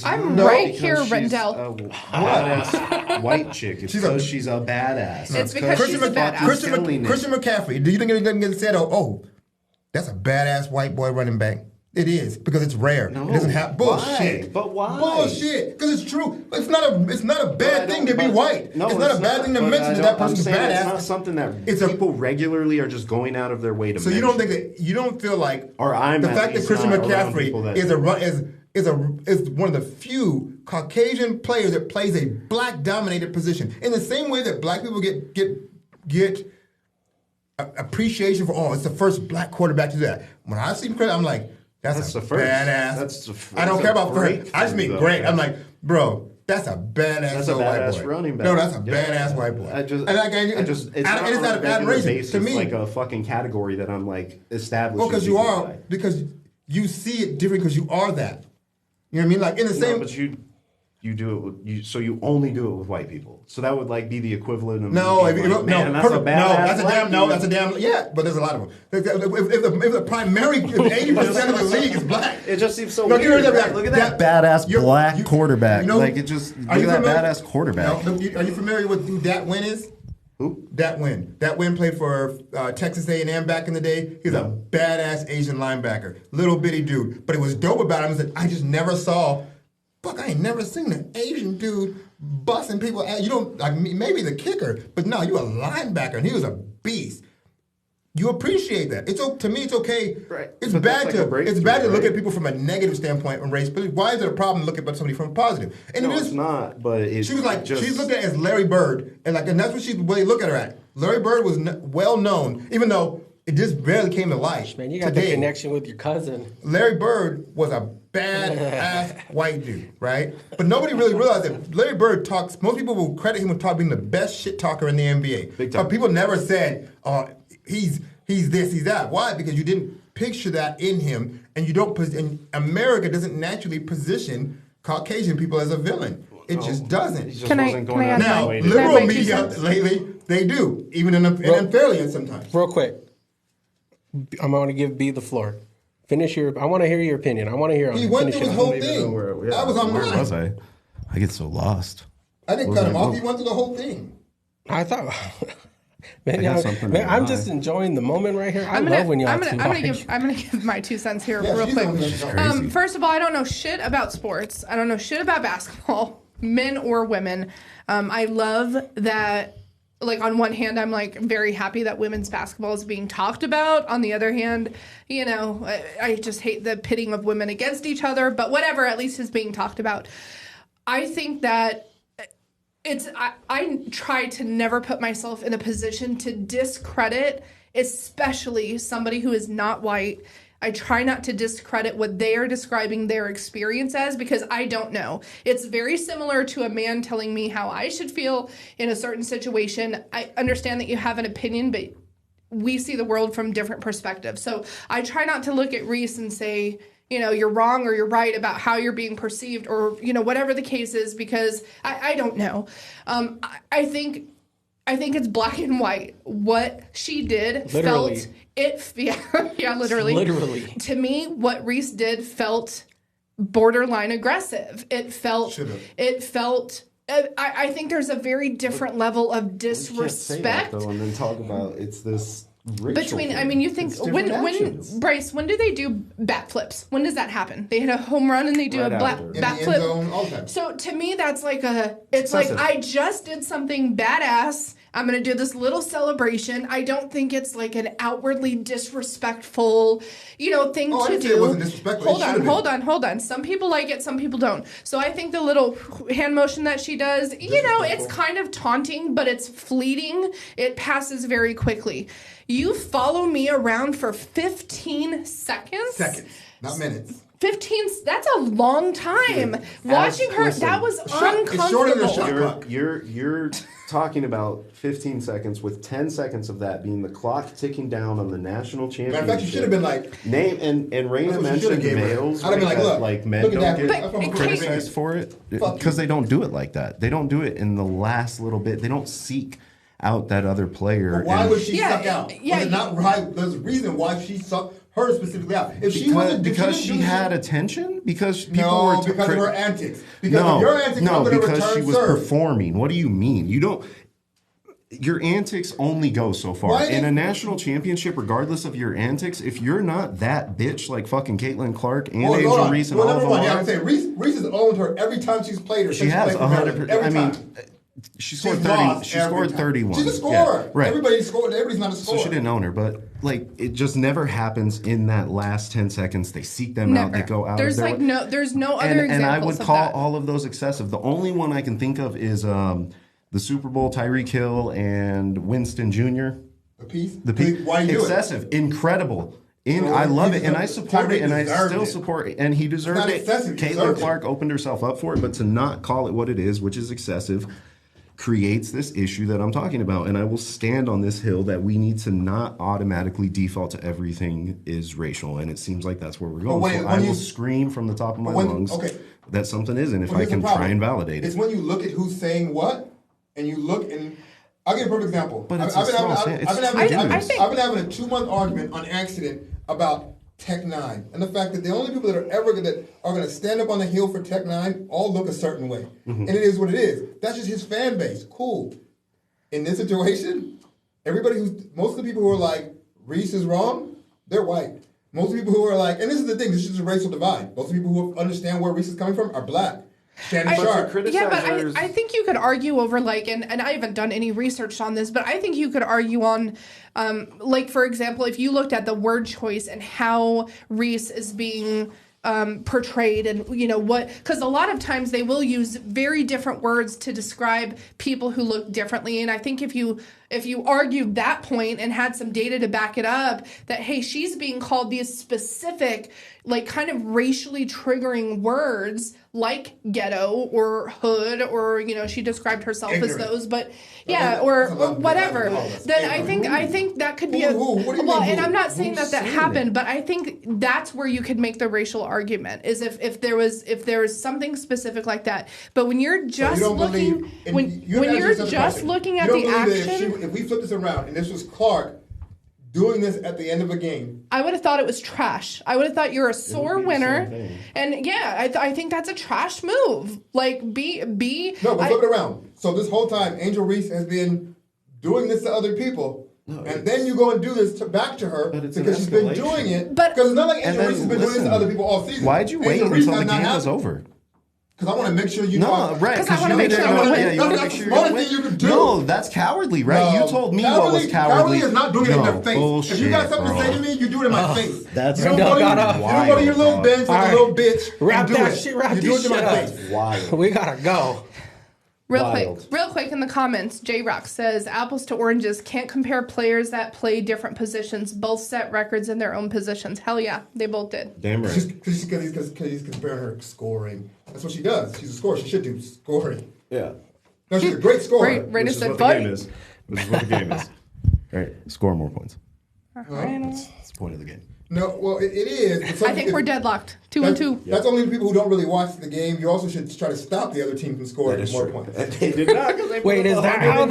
I'm right here, Rendell. A badass white chick. It's because she's a badass. It's because she's a badass. Christian McCaffrey, do you think it doesn't get said, oh, that's a badass white boy running back? It is, because it's rare. No, it doesn't happen. Bullshit. Why? But why? Bullshit. Because it's true. It's not a bad thing to be white. No, it's not a bad thing to mention that person's badass. It's not something that people regularly are just going out of their way to mention. So you don't think that, you don't feel like or I'm the fact that Christian McCaffrey is one of the few Caucasian players that plays a black dominated position. In the same way that black people get appreciation for, it's the first black quarterback to do that. When I see him, I'm like, That's a first. Badass. I don't care about first. I just mean great. I'm like, bro, that's a badass white boy. Running back. No, that's a badass white boy. It's not an admiration to me. Like a fucking category that I'm like establishing. Well, because you see it different because you are that. You know what I mean? Like in the same. But you do it with so you only do it with white people. So that would like be the equivalent of that's a damn but there's a lot of them. If the primary 80% of the league is black, it just seems so weird. Look at that badass black quarterback. Look at that badass quarterback. Are you familiar with who Dat Win is? Who? Dat Win. Dat Win played for Texas A&M back in the day. He's a badass Asian linebacker, little bitty dude. But it was dope about him is that I just never saw. Fuck, I ain't never seen an Asian dude busting people. You don't like maybe the kicker, but no, you a linebacker, and he was a beast. You appreciate that. To me, it's okay. Right. It's bad to look at people from a negative standpoint on race, but why is it a problem to look at somebody from a positive? And no, it's not. But she was like she's looked at as Larry Bird, and that's what they look at her at. Larry Bird was well known, even though it just barely came to light. Man, you got the connection with your cousin. Larry Bird was a bad-ass white dude, right? But nobody really realized that Larry Bird talks. Most people will credit him with being the best shit talker in the NBA. Big time. But people never said, he's this, he's that. Why? Because you didn't picture that in him, and you don't. And America doesn't naturally position Caucasian people as a villain. It just doesn't. Can I add now, liberal media lately, they do, even unfairly sometimes. Real quick, I'm going to give B the floor. I want to hear your opinion. I want to hear. He went through his whole thing. I was on mine. Where was I? I get so lost. I didn't cut him off. He went through the whole thing. I thought. I'm just enjoying the moment right here. I love when y'all. I'm gonna give my 2 cents here real quick. First of all, I don't know shit about sports. I don't know shit about basketball, men or women. I love that. Like, on one hand, I'm, like, very happy that women's basketball is being talked about. On the other hand, I just hate the pitting of women against each other. But whatever, at least is being talked about. I think that I try to never put myself in a position to discredit, especially somebody who is not white. I try not to discredit what they are describing their experience as because I don't know. It's very similar to a man telling me how I should feel in a certain situation. I understand that you have an opinion, but we see the world from different perspectives. So I try not to look at Reese and say, you're wrong or you're right about how you're being perceived or, whatever the case is because I don't know. I think it's black and white. What she did literally. Literally. To me, what Reese did felt borderline aggressive. It felt. I think there's a very different level of disrespect. You can't say that, though, and then talk about it's this. You think when Bryce, when do they do bat flips? When does that happen? They hit a home run and they do bat flip. So to me, that's like I just did something badass. I'm going to do this little celebration. I don't think it's like an outwardly disrespectful, thing to do. It wasn't disrespectful. Hold on. Some people like it, some people don't. So I think the little hand motion that she does, it's kind of taunting, but it's fleeting. It passes very quickly. You follow me around for 15 seconds? Seconds, not minutes. 15, that's a long time. Watching her, that was uncomfortable. It's shorter than a shot clock. You're talking about 15 seconds with 10 seconds of that being the clock ticking down on the national championship. Matter of fact, you should have been like... Name, and Raina mentioned males. I'd have been like, look, like men don't get criticized for it. Because they don't do it like that. They don't do it in the last little bit. They don't seek out that other player. But why would she suck out? Was it not right? There's a reason why she sucked her specifically out. If she wasn't because she had attention? Because people were because of her antics. Because of your antics, because she was performing. What do you mean? You don't. Your antics only go so far. In a national championship, regardless of your antics, if you're not that bitch like fucking Caitlin Clark and Angel Reese and all of them, I'm saying Reese has owned her every time she's played her. She has 100%. I mean. She scored 30. She scored 31. She's a scorer. Yeah, right. Everybody scored. Everybody's not a scorer. So she didn't own her, but it just never happens in that last 10 seconds. They seek them out. They go out. There's no other examples. And I would call all of those excessive. The only one I can think of is the Super Bowl Tyreek Hill and Winston Jr. The piece. Why you excessive, incredible. And I love it, and I support it, and I still support it, and he deserved it. Caitlin Clark opened herself up for it, but to not call it what it is, which is excessive, creates this issue that I'm talking about. And I will stand on this hill that we need to not automatically default to everything is racial, and it seems like that's where we're going. I will scream from the top of my lungs that something isn't if I can try and validate it. It's when you look at who's saying what, and you look and I'll give you a perfect example. But I've been having a 2-month argument on accident about Tech 9 and the fact that the only people that are going to stand up on the hill for Tech 9 all look a certain way. Mm-hmm. And it is what it is. That's just his fan base. Cool. In this situation, most of the people who are like, Reese is wrong, they're white. Most people who are like, and this is the thing, this is a racial divide. Most people who understand where Reese is coming from are black. Shannon Sharp. Yeah, but I think you could argue over and I haven't done any research on this, but I think you could argue on, for example, if you looked at the word choice and how Reese is being portrayed and because a lot of times they will use very different words to describe people who look differently, and I think if you argued that point and had some data to back it up that hey, she's being called these specific kind of racially triggering words like ghetto or hood or she described herself ignorant. As those, but or whatever, then I think that could be and I'm not saying that happened, but I think that's where you could make the racial argument is if there was something specific like that. But when you're just looking when you're just looking at the action, if we flip this around and this was Clark doing this at the end of a game, I would have thought it was trash. I would have thought you're a sore winner, and I think that's a trash move. No, we'll flip it around. So this whole time, Angel Reese has been doing this to other people, and then you go and do this back to her because she's been doing it. Because it's not like Angel Reese has been doing this to other people all season. Why'd you wait until the game was over? Because I want to make sure you know. Right. Because I want to make sure I win. You want to make sure you win. You can do. No, that's cowardly, right? You told me what was cowardly. Cowardly is not doing it in their face. Bullshit, if you got something to say to me, you do it in my face. That's you don't go to your little bench like a little bitch. Wrap and do that it. shit. Wrap you do it this in my shit face. Wild. We gotta go. Real quick in the comments, J-Rock says, apples to oranges, can't compare players that play different positions. Both set records in their own positions. Hell yeah, they both did. Damn right. Because he's comparing her scoring. That's what she does. She's a scorer. She should do scoring. Yeah. No, she's a great scorer. This is what the game is. This is what the game is. All right, score more points. That's the point of the game. No, well, it is. I think we're deadlocked. 2-2. That's only the people who don't really watch the game. You also should try to stop the other team from scoring more points. They did not. Wait, is that how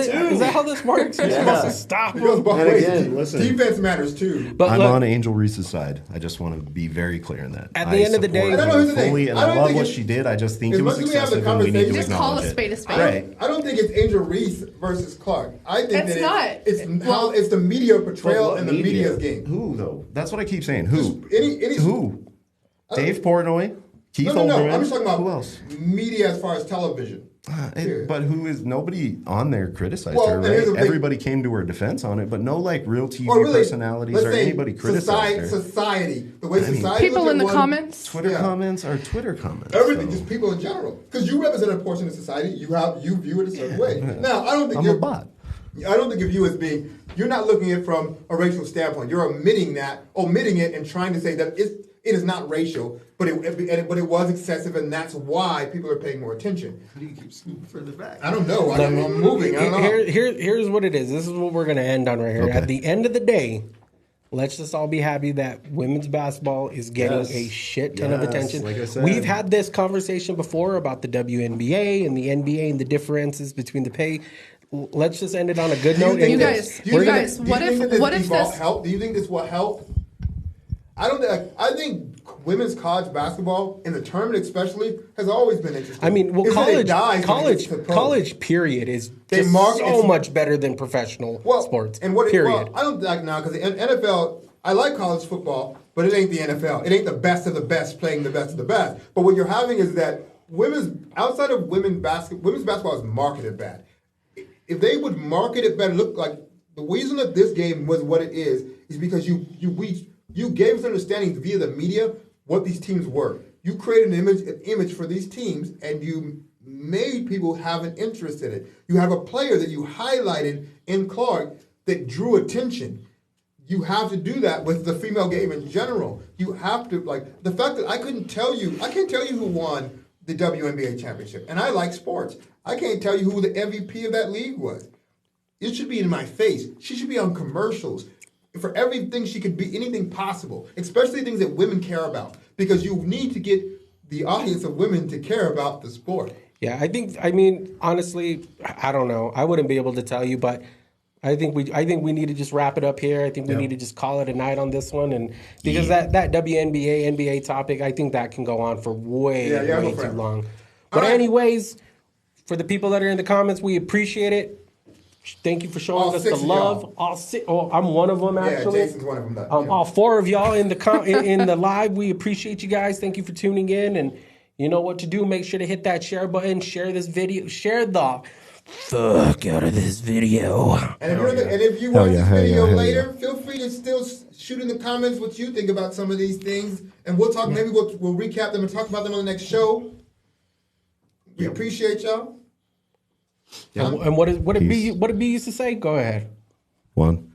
this works? You're supposed to stop it goes both ways. Again, listen, defense matters too. But I'm on Angel Reese's side. I just want to be very clear in that. At the end of the day, I love what she did. I just think it was excessive, and we need to just call a spade a spade. Right. I don't think it's Angel Reese versus Clark. I think it's the media portrayal and the media's game. Who though? That's what I keep saying. Who? Who? Dave Portnoy, Keith Olbermann. No. I'm just talking about who else? Media as far as television. But nobody on there criticized her, right? Everybody came to her defense on it, but no real TV personalities or anybody criticized her. Society, the way society people in the comments, Twitter comments or Twitter comments. Everything, just people in general. Because you represent a portion of society, you view it a certain way. Now, I don't think I'm a bot. I don't think of you as being. You're not looking at it from a racial standpoint. You're omitting it, and trying to say that it is not racial, but it was excessive, and that's why people are paying more attention. How do you keep scooping further back? I don't know. I'm moving. I don't know. Here's what it is. This is what we're going to end on right here. Okay. At the end of the day, let's just all be happy that women's basketball is getting a shit ton of attention. Like I said. We've had this conversation before about the WNBA and the NBA and the differences between the pay. Let's just end it on a good note. You guys, what if this help? Do you think this will help? I think women's college basketball, in the tournament especially, has always been interesting. I mean, college period is so much better than professional sports. And I don't like now because the NFL. I like college football, but it ain't the NFL. It ain't the best of the best playing the best of the best. But what you're having is that women's basketball is marketed bad. If they would market it better, look like the reason that this game was what it is because you gave us understanding via the media what these teams were. You created an image for these teams, and you made people have an interest in it. You have a player that you highlighted in Clark that drew attention. you have to do that with the female game in general. You have to, like, the fact that I can't tell you who won the WNBA championship. And I like sports. I can't tell you who the MVP of that league was. It should be in my face. She should be on commercials for everything she could be, anything possible, especially things that women care about, because you need to get the audience of women to care about the sport. Yeah, I mean, honestly, I don't know. I wouldn't be able to tell you, but I think we need to just wrap it up here. I think we need to just call it a night on this one, and because that WNBA NBA topic, I think that can go on for way too long. But anyways, for the people that are in the comments, we appreciate it. Thank you for showing us the love. I'm one of them, actually. Yeah, Jason's one of them. All four of y'all in the in the live, we appreciate you guys. Thank you for tuning in, and you know what to do. Make sure to hit that share button, share this video, share the fuck out of this video. And if you watch this video later, feel free to still shoot in the comments what you think about some of these things, and we'll talk. Maybe we'll recap them and talk about them on the next show. We appreciate y'all. Yeah. And what did B used to say? Go ahead. One.